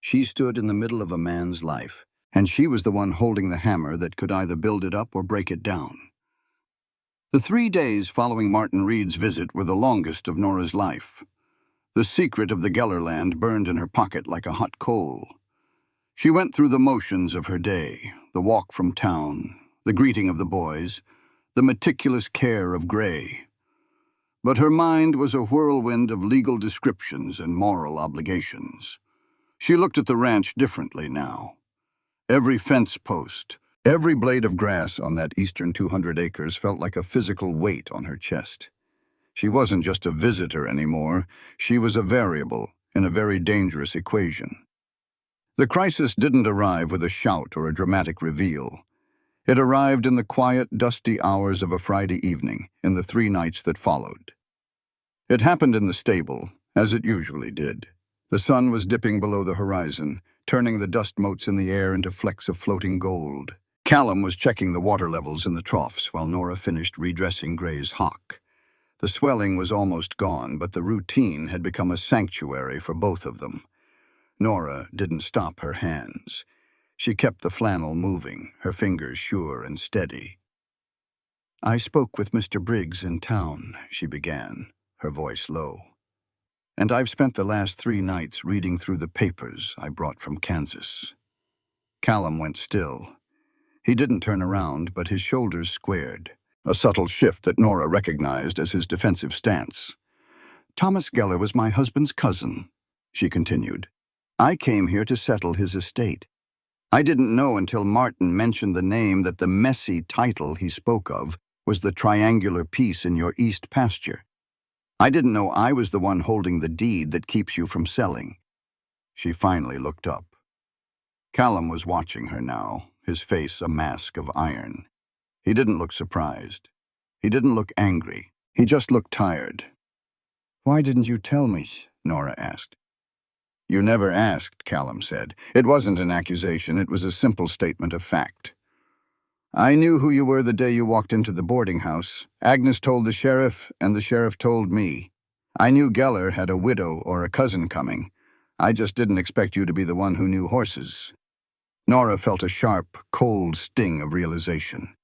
She stood in the middle of a man's life, and she was the one holding the hammer that could either build it up or break it down. The 3 days following Martin Reed's visit were the longest of Nora's life. The secret of the Geller land burned in her pocket like a hot coal. She went through the motions of her day, the walk from town, the greeting of the boys, the meticulous care of Gray. But her mind was a whirlwind of legal descriptions and moral obligations. She looked at the ranch differently now. Every fence post, every blade of grass on that eastern 200 acres felt like a physical weight on her chest. She wasn't just a visitor anymore. She was a variable in a very dangerous equation. The crisis didn't arrive with a shout or a dramatic reveal. It arrived in the quiet, dusty hours of a Friday evening, in the 3 nights that followed. It happened in the stable, as it usually did. The sun was dipping below the horizon, turning the dust motes in the air into flecks of floating gold. Callum was checking the water levels in the troughs while Nora finished redressing Gray's hock. The swelling was almost gone, but the routine had become a sanctuary for both of them. Nora didn't stop her hands. She kept the flannel moving, her fingers sure and steady. "I spoke with Mr. Briggs in town," she began, her voice low. "And I've spent the last 3 nights reading through the papers I brought from Kansas." Callum went still. He didn't turn around, but his shoulders squared, a subtle shift that Nora recognized as his defensive stance. "Thomas Geller was my husband's cousin," she continued. "I came here to settle his estate. I didn't know until Martin mentioned the name that the messy title he spoke of was the triangular piece in your east pasture. I didn't know I was the one holding the deed that keeps you from selling." She finally looked up. Callum was watching her now, his face a mask of iron. He didn't look surprised. He didn't look angry. He just looked tired. "Why didn't you tell me?" Nora asked. "You never asked," Callum said. "It wasn't an accusation, it was a simple statement of fact. I knew who you were the day you walked into the boarding house. Agnes told the sheriff, and the sheriff told me. I knew Geller had a widow or a cousin coming. I just didn't expect you to be the one who knew horses." Nora felt a sharp, cold sting of realization.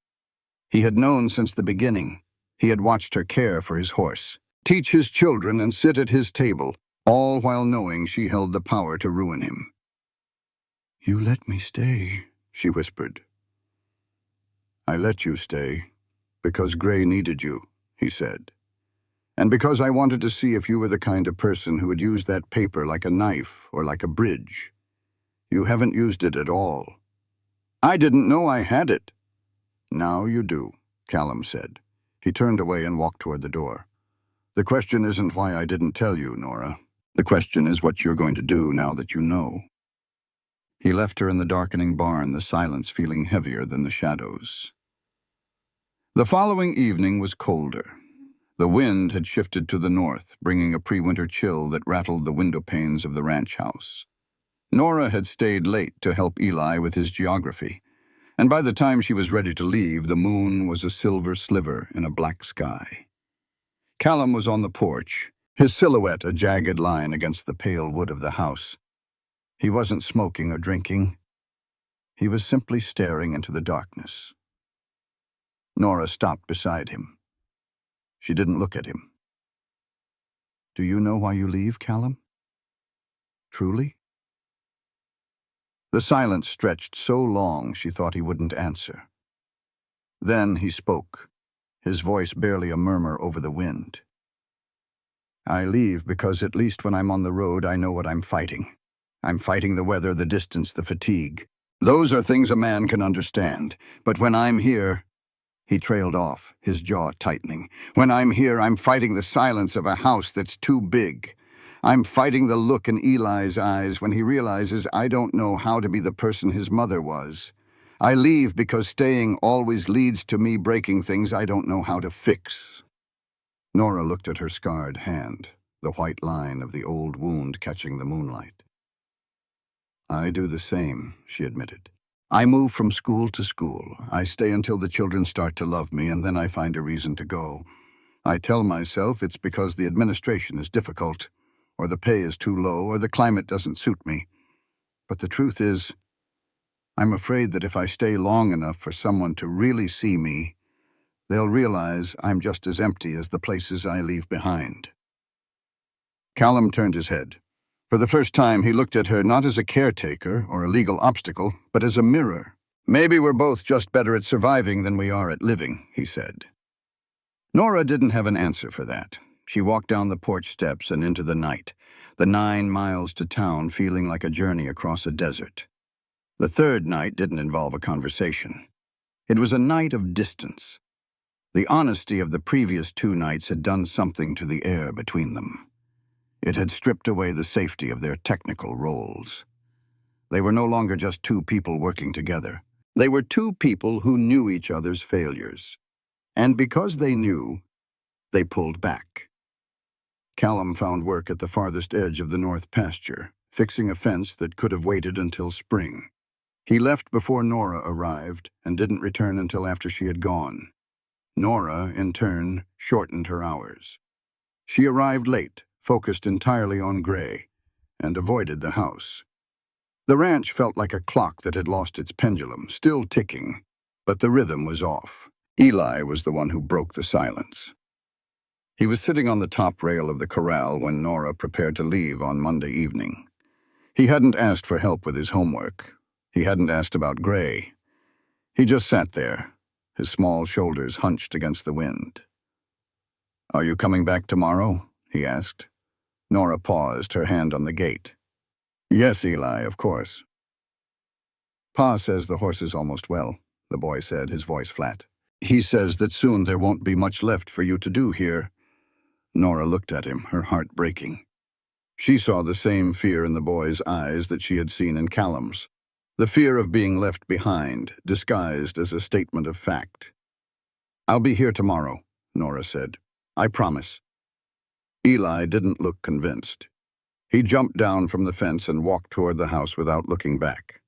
He had known since the beginning. He had watched her care for his horse, teach his children and sit at his table, all while knowing she held the power to ruin him. "You let me stay," she whispered. "I let you stay because Gray needed you," he said. "And because I wanted to see if you were the kind of person who would use that paper like a knife or like a bridge. You haven't used it at all. I didn't know I had it. Now you do, Callum said. He turned away and walked toward the door. The question isn't why I didn't tell you, Nora. The question is what you're going to do now that you know. He left her in the darkening barn, the silence feeling heavier than the shadows. The following evening was colder. The wind had shifted to the north, bringing a pre-winter chill that rattled the window panes of the ranch house. Nora had stayed late to help Eli with his geography, and by the time she was ready to leave, the moon was a silver sliver in a black sky. Callum was on the porch, his silhouette a jagged line against the pale wood of the house. He wasn't smoking or drinking. He was simply staring into the darkness. Nora stopped beside him. She didn't look at him. Do you know why you leave, Callum? Truly? The silence stretched so long she thought he wouldn't answer. Then he spoke, his voice barely a murmur over the wind. I leave because at least when I'm on the road I know what I'm fighting. I'm fighting the weather, the distance, the fatigue. Those are things a man can understand. But when I'm here, he trailed off, his jaw tightening. When I'm here, I'm fighting the silence of a house that's too big. I'm fighting the look in Eli's eyes when he realizes I don't know how to be the person his mother was. I leave because staying always leads to me breaking things I don't know how to fix. Nora looked at her scarred hand, the white line of the old wound catching the moonlight. I do the same, she admitted. I move from school to school. I stay until the children start to love me, and then I find a reason to go. I tell myself it's because the administration is difficult, or the pay is too low, or the climate doesn't suit me. But the truth is, I'm afraid that if I stay long enough for someone to really see me, they'll realize I'm just as empty as the places I leave behind. Callum turned his head. For the first time, he looked at her not as a caretaker or a legal obstacle, but as a mirror. Maybe we're both just better at surviving than we are at living, he said. Nora didn't have an answer for that. She walked down the porch steps and into the night, the 9 miles to town feeling like a journey across a desert. The third night didn't involve a conversation. It was a night of distance. The honesty of the previous 2 nights had done something to the air between them. It had stripped away the safety of their technical roles. They were no longer just 2 people working together. They were 2 people who knew each other's failures. And because they knew, they pulled back. Callum found work at the farthest edge of the north pasture, fixing a fence that could have waited until spring. He left before Nora arrived and didn't return until after she had gone. Nora, in turn, shortened her hours. She arrived late, focused entirely on Gray, and avoided the house. The ranch felt like a clock that had lost its pendulum, still ticking, but the rhythm was off. Eli was the one who broke the silence. He was sitting on the top rail of the corral when Nora prepared to leave on Monday evening. He hadn't asked for help with his homework. He hadn't asked about Gray. He just sat there, his small shoulders hunched against the wind. Are you coming back tomorrow? He asked. Nora paused, her hand on the gate. Yes, Eli, of course. Pa says the horse is almost well, the boy said, his voice flat. He says that soon there won't be much left for you to do here. Nora looked at him, her heart breaking. She saw the same fear in the boy's eyes that she had seen in Callum's. The fear of being left behind, disguised as a statement of fact. I'll be here tomorrow, Nora said. I promise. Eli didn't look convinced. He jumped down from the fence and walked toward the house without looking back.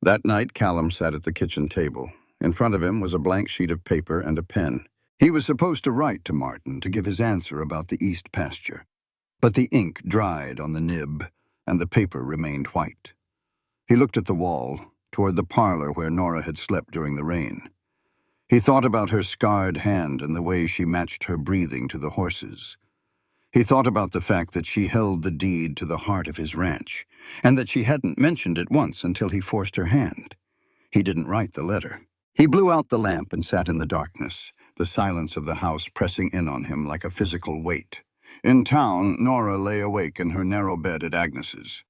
That night, Callum sat at the kitchen table. In front of him was a blank sheet of paper and a pen. He was supposed to write to Martin to give his answer about the east pasture. But the ink dried on the nib, and the paper remained white. He looked at the wall, toward the parlor where Nora had slept during the rain. He thought about her scarred hand and the way she matched her breathing to the horses. He thought about the fact that she held the deed to the heart of his ranch, and that she hadn't mentioned it once until he forced her hand. He didn't write the letter. He blew out the lamp and sat in the darkness, the silence of the house pressing in on him like a physical weight. In town, Nora lay awake in her narrow bed at Agnes's.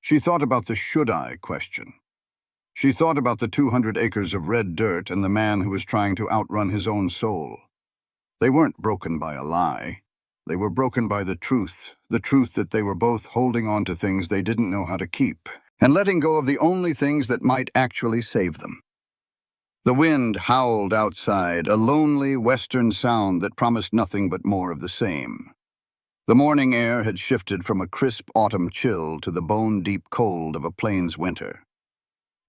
She thought about the should-I question. She thought about the 200 acres of red dirt and the man who was trying to outrun his own soul. They weren't broken by a lie. They were broken by the truth that they were both holding on to things they didn't know how to keep, and letting go of the only things that might actually save them. The wind howled outside, a lonely western sound that promised nothing but more of the same. The morning air had shifted from a crisp autumn chill to the bone-deep cold of a plains winter.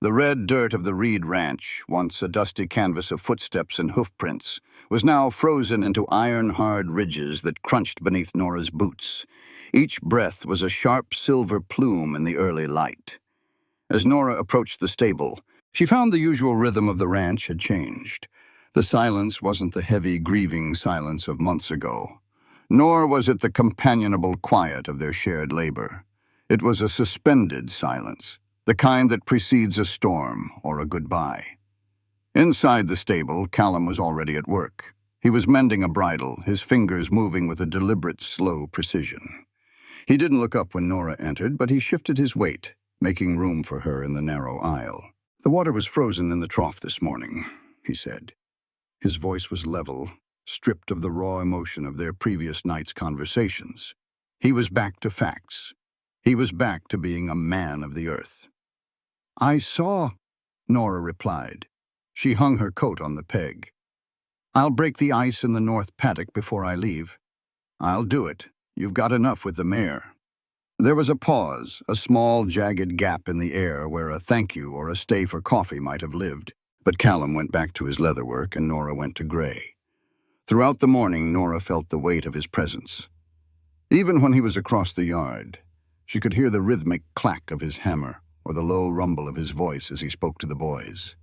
The red dirt of the Reed Ranch, once a dusty canvas of footsteps and hoofprints, was now frozen into iron-hard ridges that crunched beneath Nora's boots. Each breath was a sharp silver plume in the early light. As Nora approached the stable, she found the usual rhythm of the ranch had changed. The silence wasn't the heavy, grieving silence of months ago, nor was it the companionable quiet of their shared labor. It was a suspended silence, the kind that precedes a storm or a goodbye. Inside the stable, Callum was already at work. He was mending a bridle, his fingers moving with a deliberate, slow precision. He didn't look up when Nora entered, but he shifted his weight, making room for her in the narrow aisle. "The water was frozen in the trough this morning," he said. His voice was level, stripped of the raw emotion of their previous night's conversations. He was back to facts. He was back to being a man of the earth. "I saw," Nora replied. She hung her coat on the peg. "I'll break the ice in the north paddock before I leave." "I'll do it. You've got enough with the mare." There was a pause, a small, jagged gap in the air where a thank you or a stay for coffee might have lived. But Callum went back to his leatherwork and Nora went to gray. Throughout the morning, Nora felt the weight of his presence. Even when he was across the yard, she could hear the rhythmic clack of his hammer or the low rumble of his voice as he spoke to the boys.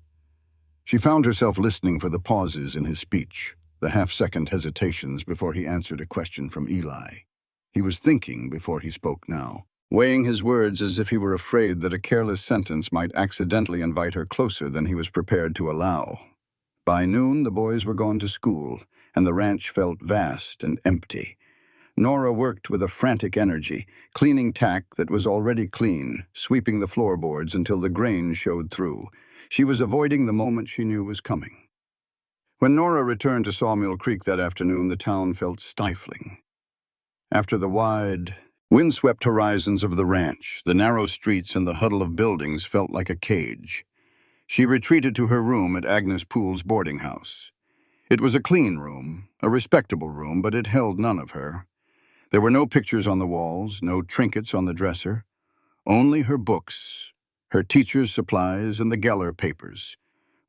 She found herself listening for the pauses in his speech, the half-second hesitations before he answered a question from Eli. He was thinking before he spoke now, weighing his words as if he were afraid that a careless sentence might accidentally invite her closer than he was prepared to allow. By noon, the boys were gone to school, and the ranch felt vast and empty. Nora worked with a frantic energy, cleaning tack that was already clean, sweeping the floorboards until the grain showed through. She was avoiding the moment she knew was coming. When Nora returned to Sawmill Creek that afternoon, the town felt stifling. After the wide, windswept horizons of the ranch, the narrow streets and the huddle of buildings felt like a cage. She retreated to her room at Agnes Poole's boarding house. It was a clean room, a respectable room, but it held none of her. There were no pictures on the walls, no trinkets on the dresser, only her books, her teacher's supplies, and the Geller papers,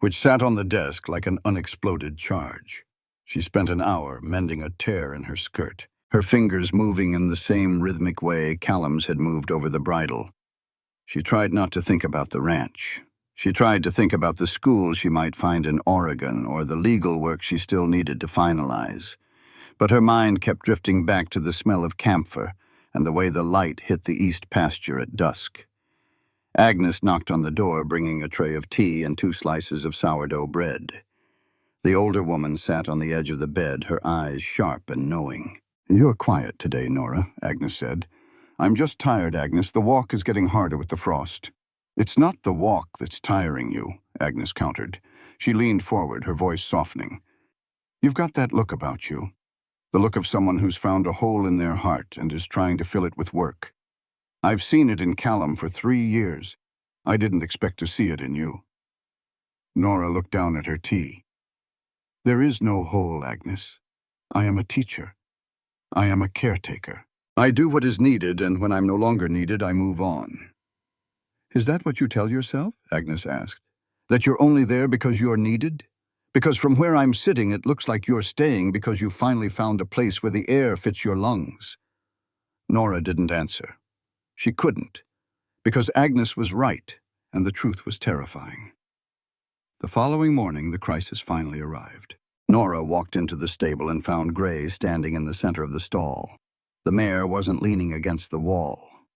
which sat on the desk like an unexploded charge. She spent an hour mending a tear in her skirt, her fingers moving in the same rhythmic way Callum's had moved over the bridle. She tried not to think about the ranch. She tried to think about the school she might find in Oregon or the legal work she still needed to finalize. But her mind kept drifting back to the smell of camphor and the way the light hit the east pasture at dusk. Agnes knocked on the door, bringing a tray of tea and 2 slices of sourdough bread. The older woman sat on the edge of the bed, her eyes sharp and knowing. "You're quiet today, Nora," Agnes said. "I'm just tired, Agnes. The walk is getting harder with the frost." "It's not the walk that's tiring you," Agnes countered. She leaned forward, her voice softening. "You've got that look about you. The look of someone who's found a hole in their heart and is trying to fill it with work. I've seen it in Callum for 3 years. I didn't expect to see it in you." Nora looked down at her tea. "There is no hole, Agnes. I am a teacher. I am a caretaker. I do what is needed, and when I'm no longer needed, I move on." "Is that what you tell yourself?" Agnes asked. "That you're only there because you're needed? Because from where I'm sitting, it looks like you're staying because you finally found a place where the air fits your lungs." Nora didn't answer. She couldn't, because Agnes was right, and the truth was terrifying. The following morning, the crisis finally arrived. Nora walked into the stable and found Gray standing in the center of the stall. The mare wasn't leaning against the wall.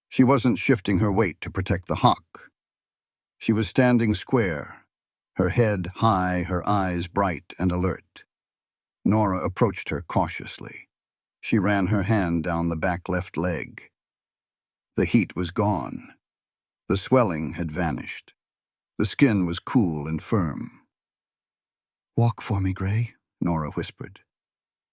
She wasn't shifting her weight to protect the hock. She was standing square, her head high, her eyes bright and alert. Nora approached her cautiously. She ran her hand down the back left leg. The heat was gone. The swelling had vanished. The skin was cool and firm. "Walk for me, Gray," Nora whispered.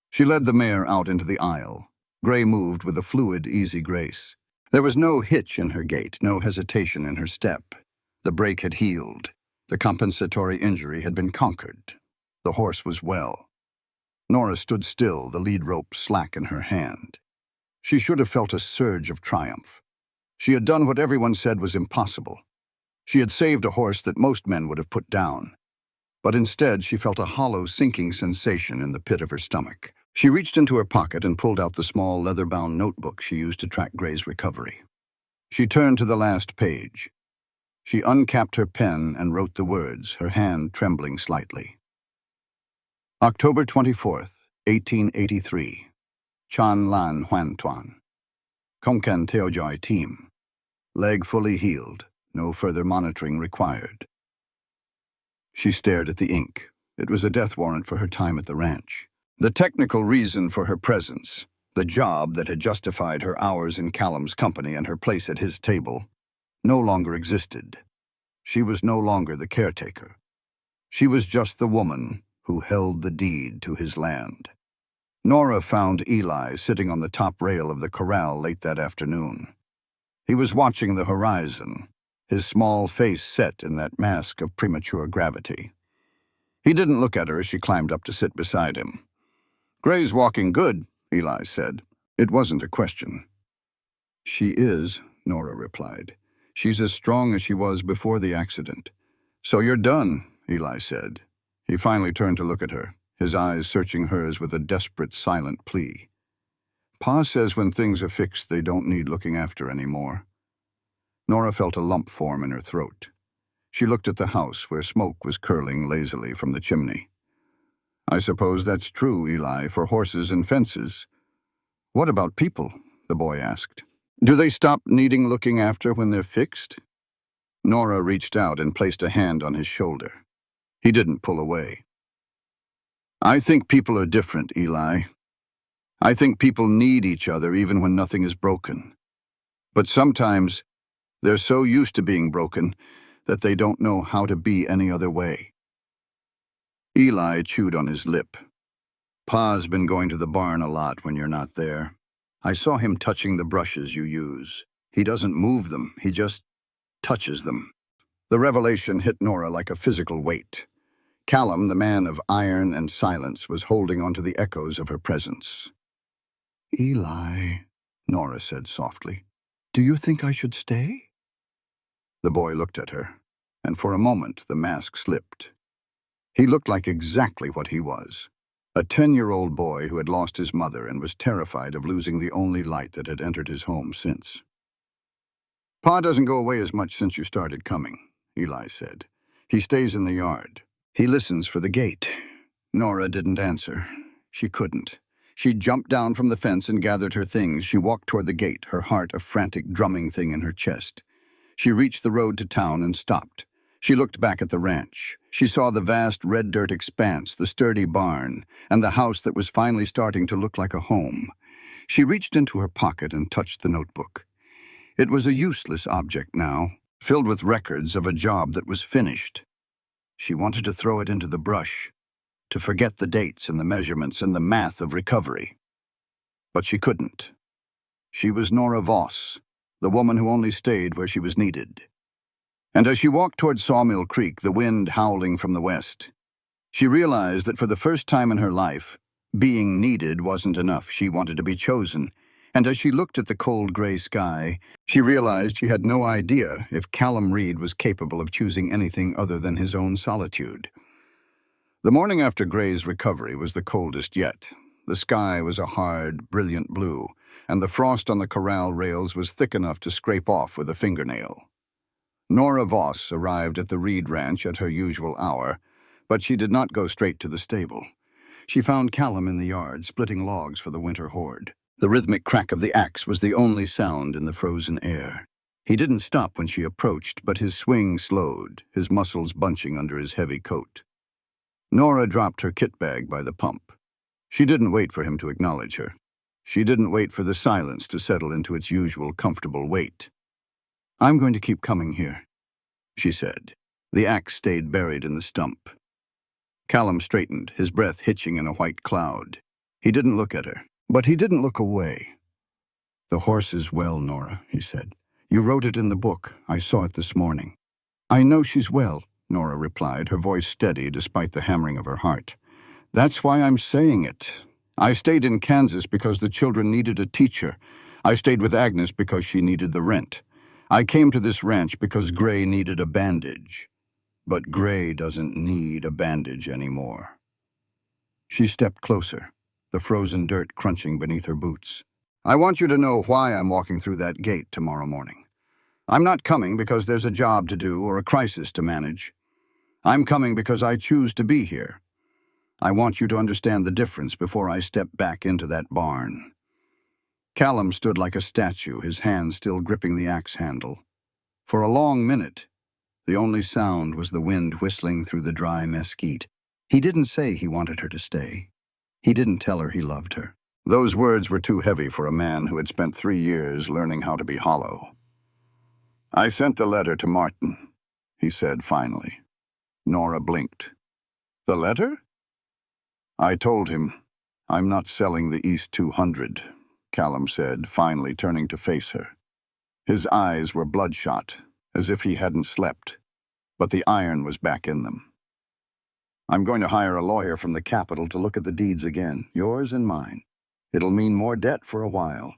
She led the mare out into the aisle. Gray moved with a fluid, easy grace. There was no hitch in her gait, no hesitation in her step. The break had healed. The compensatory injury had been conquered. The horse was well. Nora stood still, the lead rope slack in her hand. She should have felt a surge of triumph. She had done what everyone said was impossible. She had saved a horse that most men would have put down. But instead, she felt a hollow, sinking sensation in the pit of her stomach. She reached into her pocket and pulled out the small, leather-bound notebook she used to track Gray's recovery. She turned to the last page. She uncapped her pen and wrote the words, her hand trembling slightly. October 24th, 1883. Chan Lan Huan Tuan. Komkan Teojoy Team. Leg fully healed. No further monitoring required. She stared at the ink. It was a death warrant for her time at the ranch. The technical reason for her presence, the job that had justified her hours in Callum's company and her place at his table, no longer existed. She was no longer the caretaker. She was just the woman who held the deed to his land. Nora found Eli sitting on the top rail of the corral late that afternoon. He was watching the horizon, his small face set in that mask of premature gravity. He didn't look at her as she climbed up to sit beside him. "Gray's walking good," Eli said. It wasn't a question. "She is," Nora replied. "She's as strong as she was before the accident." "So you're done," Eli said. He finally turned to look at her, his eyes searching hers with a desperate, silent plea. "Pa says when things are fixed, they don't need looking after anymore." Nora felt a lump form in her throat. She looked at the house where smoke was curling lazily from the chimney. "I suppose that's true, Eli, for horses and fences." "What about people?" the boy asked. "Do they stop needing looking after when they're fixed?" Nora reached out and placed a hand on his shoulder. He didn't pull away. "I think people are different, Eli. I think people need each other even when nothing is broken. But sometimes they're so used to being broken that they don't know how to be any other way." Eli chewed on his lip. "Pa's been going to the barn a lot when you're not there. I saw him touching the brushes you use. He doesn't move them, he just touches them." The revelation hit Nora like a physical weight. Callum, the man of iron and silence, was holding onto the echoes of her presence. "Eli," Nora said softly, "do you think I should stay?" The boy looked at her, and for a moment the mask slipped. He looked like exactly what he was. A 10-year-old boy who had lost his mother and was terrified of losing the only light that had entered his home since. "Pa doesn't go away as much since you started coming," Eli said. "He stays in the yard. He listens for the gate." Nora didn't answer. She couldn't. She jumped down from the fence and gathered her things. She walked toward the gate, her heart a frantic drumming thing in her chest. She reached the road to town and stopped. She looked back at the ranch. She saw the vast red dirt expanse, the sturdy barn, and the house that was finally starting to look like a home. She reached into her pocket and touched the notebook. It was a useless object now, filled with records of a job that was finished. She wanted to throw it into the brush, to forget the dates and the measurements and the math of recovery. But she couldn't. She was Nora Voss, the woman who only stayed where she was needed. And as she walked toward Sawmill Creek, the wind howling from the west, she realized that for the first time in her life, being needed wasn't enough. She wanted to be chosen. And as she looked at the cold gray sky, she realized she had no idea if Callum Reed was capable of choosing anything other than his own solitude. The morning after Gray's recovery was the coldest yet. The sky was a hard, brilliant blue, and the frost on the corral rails was thick enough to scrape off with a fingernail. Nora Voss arrived at the Reed Ranch at her usual hour, but she did not go straight to the stable. She found Callum in the yard, splitting logs for the winter hoard. The rhythmic crack of the axe was the only sound in the frozen air. He didn't stop when she approached, but his swing slowed, his muscles bunching under his heavy coat. Nora dropped her kit bag by the pump. She didn't wait for him to acknowledge her. She didn't wait for the silence to settle into its usual comfortable weight. "I'm going to keep coming here," she said. The axe stayed buried in the stump. Callum straightened, his breath hitching in a white cloud. He didn't look at her, but he didn't look away. "The horse is well, Nora," he said. "You wrote it in the book. I saw it this morning." "I know she's well," Nora replied, her voice steady despite the hammering of her heart. "That's why I'm saying it. I stayed in Kansas because the children needed a teacher. I stayed with Agnes because she needed the rent. I came to this ranch because Gray needed a bandage. But Gray doesn't need a bandage anymore." She stepped closer, the frozen dirt crunching beneath her boots. "I want you to know why I'm walking through that gate tomorrow morning. I'm not coming because there's a job to do or a crisis to manage. I'm coming because I choose to be here. I want you to understand the difference before I step back into that barn." Callum stood like a statue, his hand still gripping the axe handle. For a long minute, the only sound was the wind whistling through the dry mesquite. He didn't say he wanted her to stay. He didn't tell her he loved her. Those words were too heavy for a man who had spent 3 years learning how to be hollow. "I sent the letter to Martin," he said finally. Nora blinked. "The letter?" "I told him. I'm not selling the East 200, Callum said, finally turning to face her. His eyes were bloodshot, as if he hadn't slept, but the iron was back in them. "I'm going to hire a lawyer from the Capitol to look at the deeds again, yours and mine. It'll mean more debt for a while.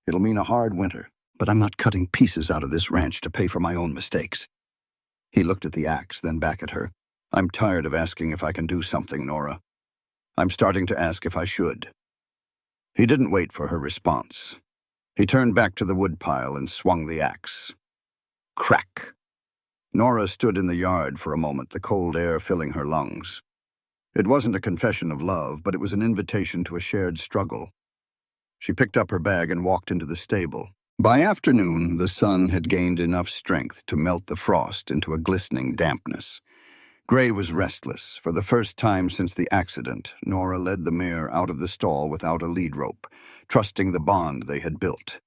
It'll mean a hard winter. But I'm not cutting pieces out of this ranch to pay for my own mistakes." He looked at the axe, then back at her. "I'm tired of asking if I can do something, Nora. I'm starting to ask if I should." He didn't wait for her response. He turned back to the woodpile and swung the axe. Crack! Nora stood in the yard for a moment, the cold air filling her lungs. It wasn't a confession of love, but it was an invitation to a shared struggle. She picked up her bag and walked into the stable. By afternoon, the sun had gained enough strength to melt the frost into a glistening dampness. Gray was restless. For the first time since the accident, Nora led the mare out of the stall without a lead rope, trusting the bond they had built.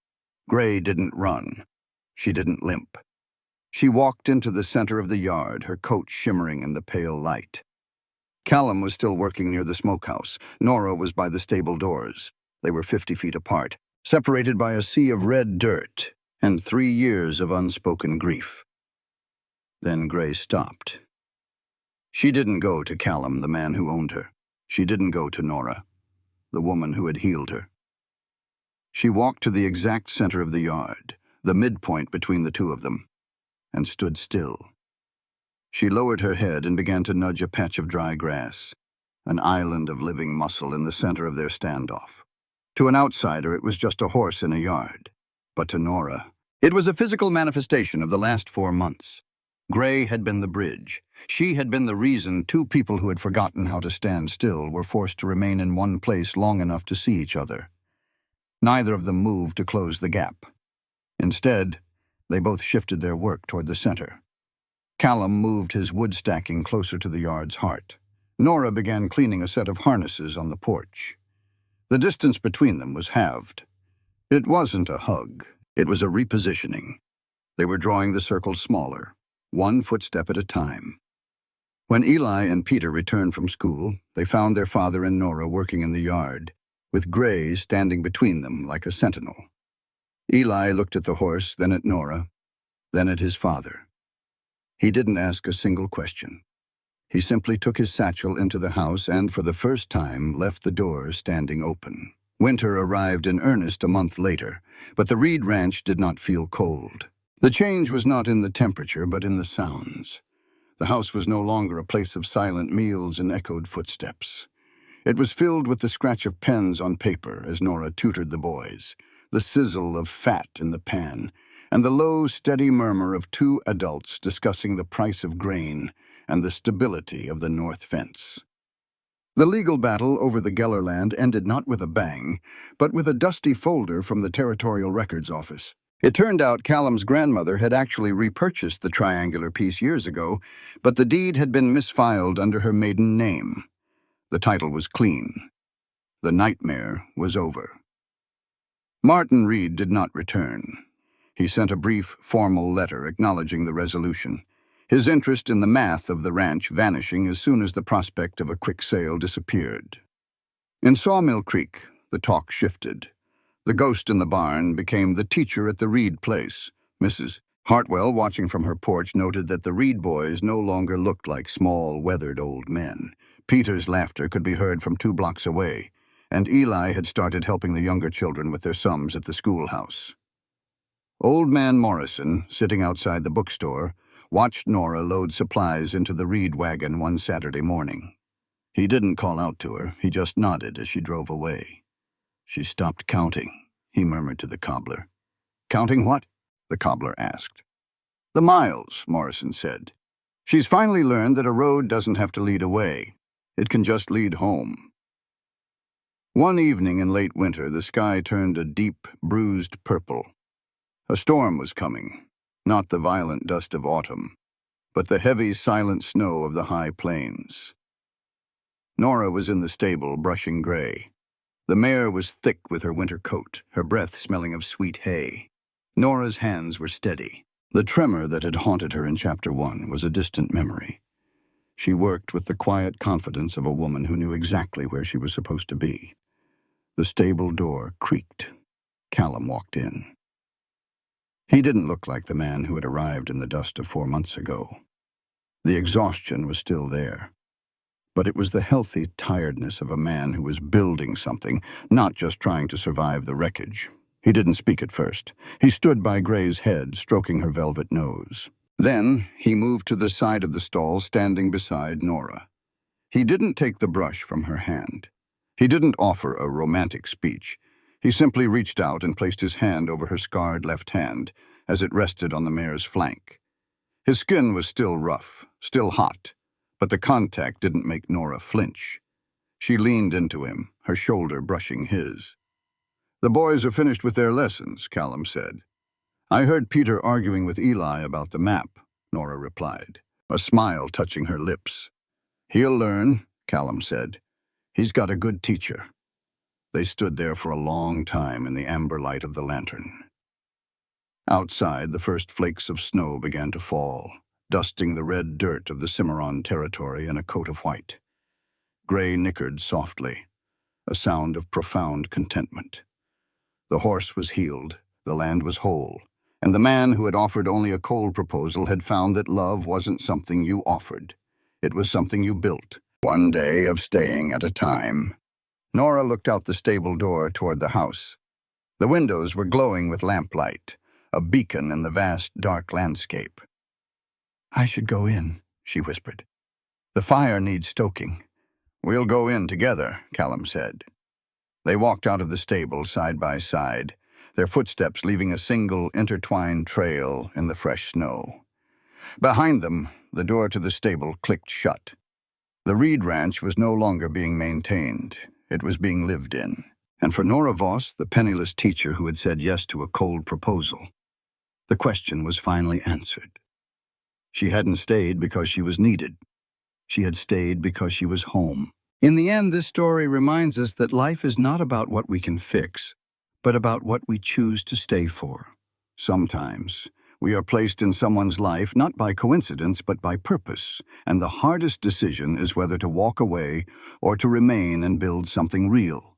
Gray didn't run. She didn't limp. She walked into the center of the yard, her coat shimmering in the pale light. Callum was still working near the smokehouse. Nora was by the stable doors. They were 50 feet apart, separated by a sea of red dirt and 3 years of unspoken grief. Then Gray stopped. She didn't go to Callum, the man who owned her. She didn't go to Nora, the woman who had healed her. She walked to the exact center of the yard, the midpoint between the two of them, and stood still. She lowered her head and began to nudge a patch of dry grass, an island of living muscle in the center of their standoff. To an outsider, it was just a horse in a yard. But to Nora, it was a physical manifestation of the last 4 months. Gray had been the bridge. She had been the reason 2 people who had forgotten how to stand still were forced to remain in one place long enough to see each other. Neither of them moved to close the gap. Instead, they both shifted their work toward the center. Callum moved his wood stacking closer to the yard's heart. Nora began cleaning a set of harnesses on the porch. The distance between them was halved. It wasn't a hug. It was a repositioning. They were drawing the circle smaller, 1 footstep at a time. When Eli and Peter returned from school, they found their father and Nora working in the yard, with Gray standing between them like a sentinel. Eli looked at the horse, then at Nora, then at his father. He didn't ask a single question. He simply took his satchel into the house and, for the first time, left the door standing open. Winter arrived in earnest a month later, but the Reed Ranch did not feel cold. The change was not in the temperature, but in the sounds. The house was no longer a place of silent meals and echoed footsteps. It was filled with the scratch of pens on paper as Nora tutored the boys, the sizzle of fat in the pan, and the low, steady murmur of 2 adults discussing the price of grain and the stability of the north fence. The legal battle over the Geller land ended not with a bang, but with a dusty folder from the Territorial Records Office. It turned out Callum's grandmother had actually repurchased the triangular piece years ago, but the deed had been misfiled under her maiden name. The title was clean. The nightmare was over. Martin Reed did not return. He sent a brief, formal letter acknowledging the resolution. his interest in the math of the ranch vanishing as soon as the prospect of a quick sale disappeared. In Sawmill Creek, the talk shifted. The ghost in the barn became the teacher at the Reed place. Mrs. Hartwell, watching from her porch, noted that the Reed boys no longer looked like small, weathered old men. Peter's laughter could be heard from 2 blocks away, and Eli had started helping the younger children with their sums at the schoolhouse. Old Man Morrison, sitting outside the bookstore, watched Nora load supplies into the Reed wagon one Saturday morning. He didn't call out to her, he just nodded as she drove away. "She stopped counting," he murmured to the cobbler. "Counting what?" the cobbler asked. "The miles," Morrison said. "She's finally learned that a road doesn't have to lead away. It can just lead home." One evening in late winter, the sky turned a deep, bruised purple. A storm was coming, not the violent dust of autumn, but the heavy, silent snow of the high plains. Nora was in the stable, brushing gray. The mare was thick with her winter coat, her breath smelling of sweet hay. Nora's hands were steady. The tremor that had haunted her in Chapter 1 was a distant memory. She worked with the quiet confidence of a woman who knew exactly where she was supposed to be. The stable door creaked. Callum walked in. He didn't look like the man who had arrived in the dust of 4 months ago. The exhaustion was still there. But it was the healthy tiredness of a man who was building something, not just trying to survive the wreckage. He didn't speak at first. He stood by Gray's head, stroking her velvet nose. Then he moved to the side of the stall, standing beside Nora. He didn't take the brush from her hand. He didn't offer a romantic speech. He simply reached out and placed his hand over her scarred left hand as it rested on the mare's flank. His skin was still rough, still hot, but the contact didn't make Nora flinch. She leaned into him, her shoulder brushing his. "The boys are finished with their lessons," Callum said. "I heard Peter arguing with Eli about the map," Nora replied, a smile touching her lips. "He'll learn," Callum said. "He's got a good teacher." They stood there for a long time in the amber light of the lantern. Outside, the first flakes of snow began to fall, dusting the red dirt of the Cimarron territory in a coat of white. Gray nickered softly, a sound of profound contentment. The horse was healed, the land was whole, and the man who had offered only a cold proposal had found that love wasn't something you offered. It was something you built, one day of staying at a time. Nora looked out the stable door toward the house. The windows were glowing with lamplight, a beacon in the vast, dark landscape. "I should go in," she whispered. "The fire needs stoking." "We'll go in together," Callum said. They walked out of the stable side by side, their footsteps leaving a single, intertwined trail in the fresh snow. Behind them, the door to the stable clicked shut. The Reed Ranch was no longer being maintained. It was being lived in. And for Nora Voss, the penniless teacher who had said yes to a cold proposal, the question was finally answered. She hadn't stayed because she was needed. She had stayed because she was home. In the end, this story reminds us that life is not about what we can fix, but about what we choose to stay for. Sometimes, we are placed in someone's life not by coincidence, but by purpose, and the hardest decision is whether to walk away or to remain and build something real.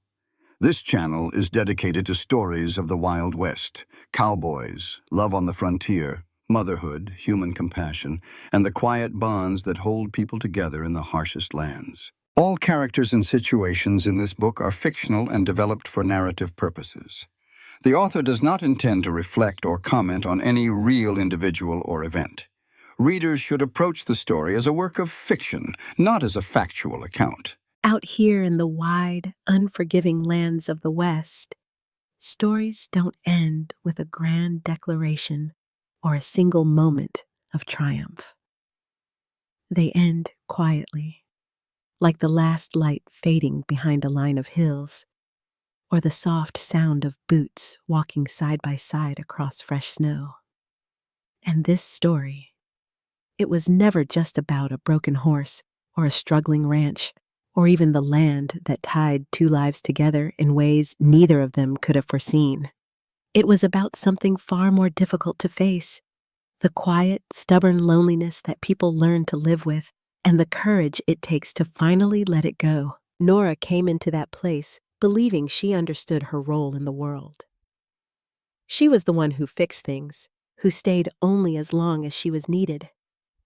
This channel is dedicated to stories of the Wild West, cowboys, love on the frontier, motherhood, human compassion, and the quiet bonds that hold people together in the harshest lands. All characters and situations in this book are fictional and developed for narrative purposes. The author does not intend to reflect or comment on any real individual or event. Readers should approach the story as a work of fiction, not as a factual account. Out here in the wide, unforgiving lands of the West, stories don't end with a grand declaration or a single moment of triumph. They end quietly, like the last light fading behind a line of hills, or the soft sound of boots walking side by side across fresh snow. And this story, it was never just about a broken horse or a struggling ranch, or even the land that tied 2 lives together in ways neither of them could have foreseen. It was about something far more difficult to face, The quiet, stubborn loneliness that people learn to live with, and the courage it takes to finally let it go. Nora came into that place believing she understood her role in the world. She was the one who fixed things, who stayed only as long as she was needed,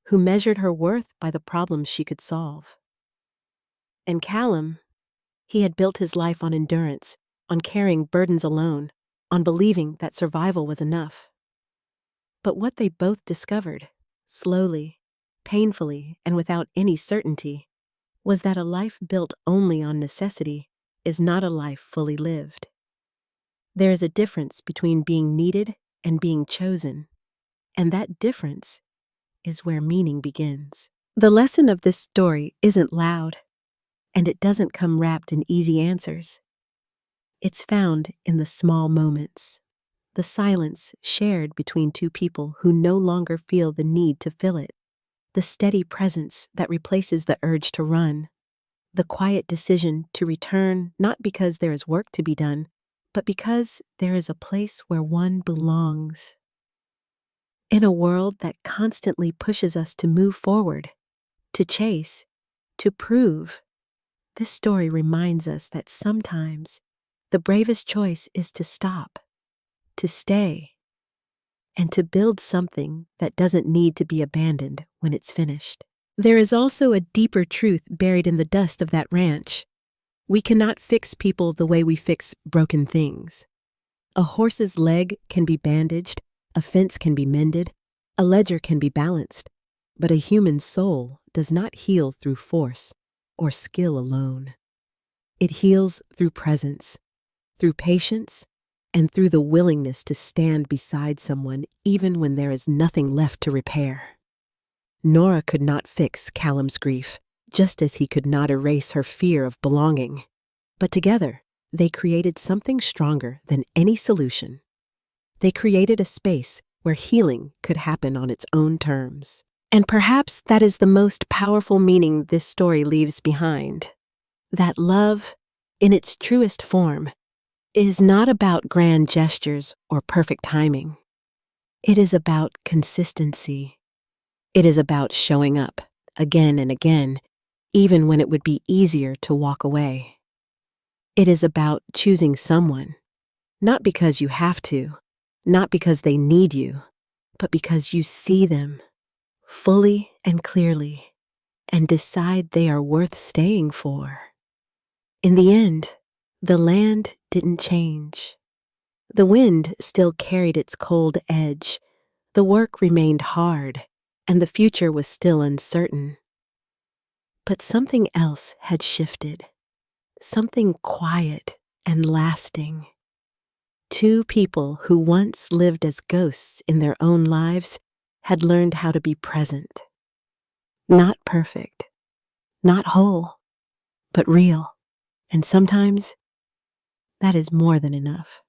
who measured her worth by the problems she could solve. And Callum, he had built his life on endurance, on carrying burdens alone, on believing that survival was enough. But what they both discovered, slowly, painfully, and without any certainty, was that a life built only on necessity is not a life fully lived. There is a difference between being needed and being chosen, and that difference is where meaning begins. The lesson of this story isn't loud, and it doesn't come wrapped in easy answers. It's found in the small moments, the silence shared between two people who no longer feel the need to fill it, the steady presence that replaces the urge to run, the quiet decision to return not because there is work to be done, but because there is a place where one belongs. In a world that constantly pushes us to move forward, to chase, to prove, this story reminds us that sometimes the bravest choice is to stop, to stay, and to build something that doesn't need to be abandoned when it's finished. There is also a deeper truth buried in the dust of that ranch. We cannot fix people the way we fix broken things. A horse's leg can be bandaged, a fence can be mended, a ledger can be balanced, but a human soul does not heal through force or skill alone. It heals through presence, through patience, and through the willingness to stand beside someone even when there is nothing left to repair. Nora could not fix Callum's grief, just as he could not erase her fear of belonging. But together, they created something stronger than any solution. They created a space where healing could happen on its own terms. And perhaps that is the most powerful meaning this story leaves behind. That love, in its truest form, is not about grand gestures or perfect timing. It is about consistency. It is about showing up again and again, even when it would be easier to walk away. It is about choosing someone, not because you have to, not because they need you, but because you see them fully and clearly and decide they are worth staying for. In the end, the land didn't change. The wind still carried its cold edge, the work remained hard, and the future was still uncertain. But something else had shifted, something quiet and lasting. Two people who once lived as ghosts in their own lives had learned how to be present. Not perfect, not whole, but real. And sometimes that is more than enough.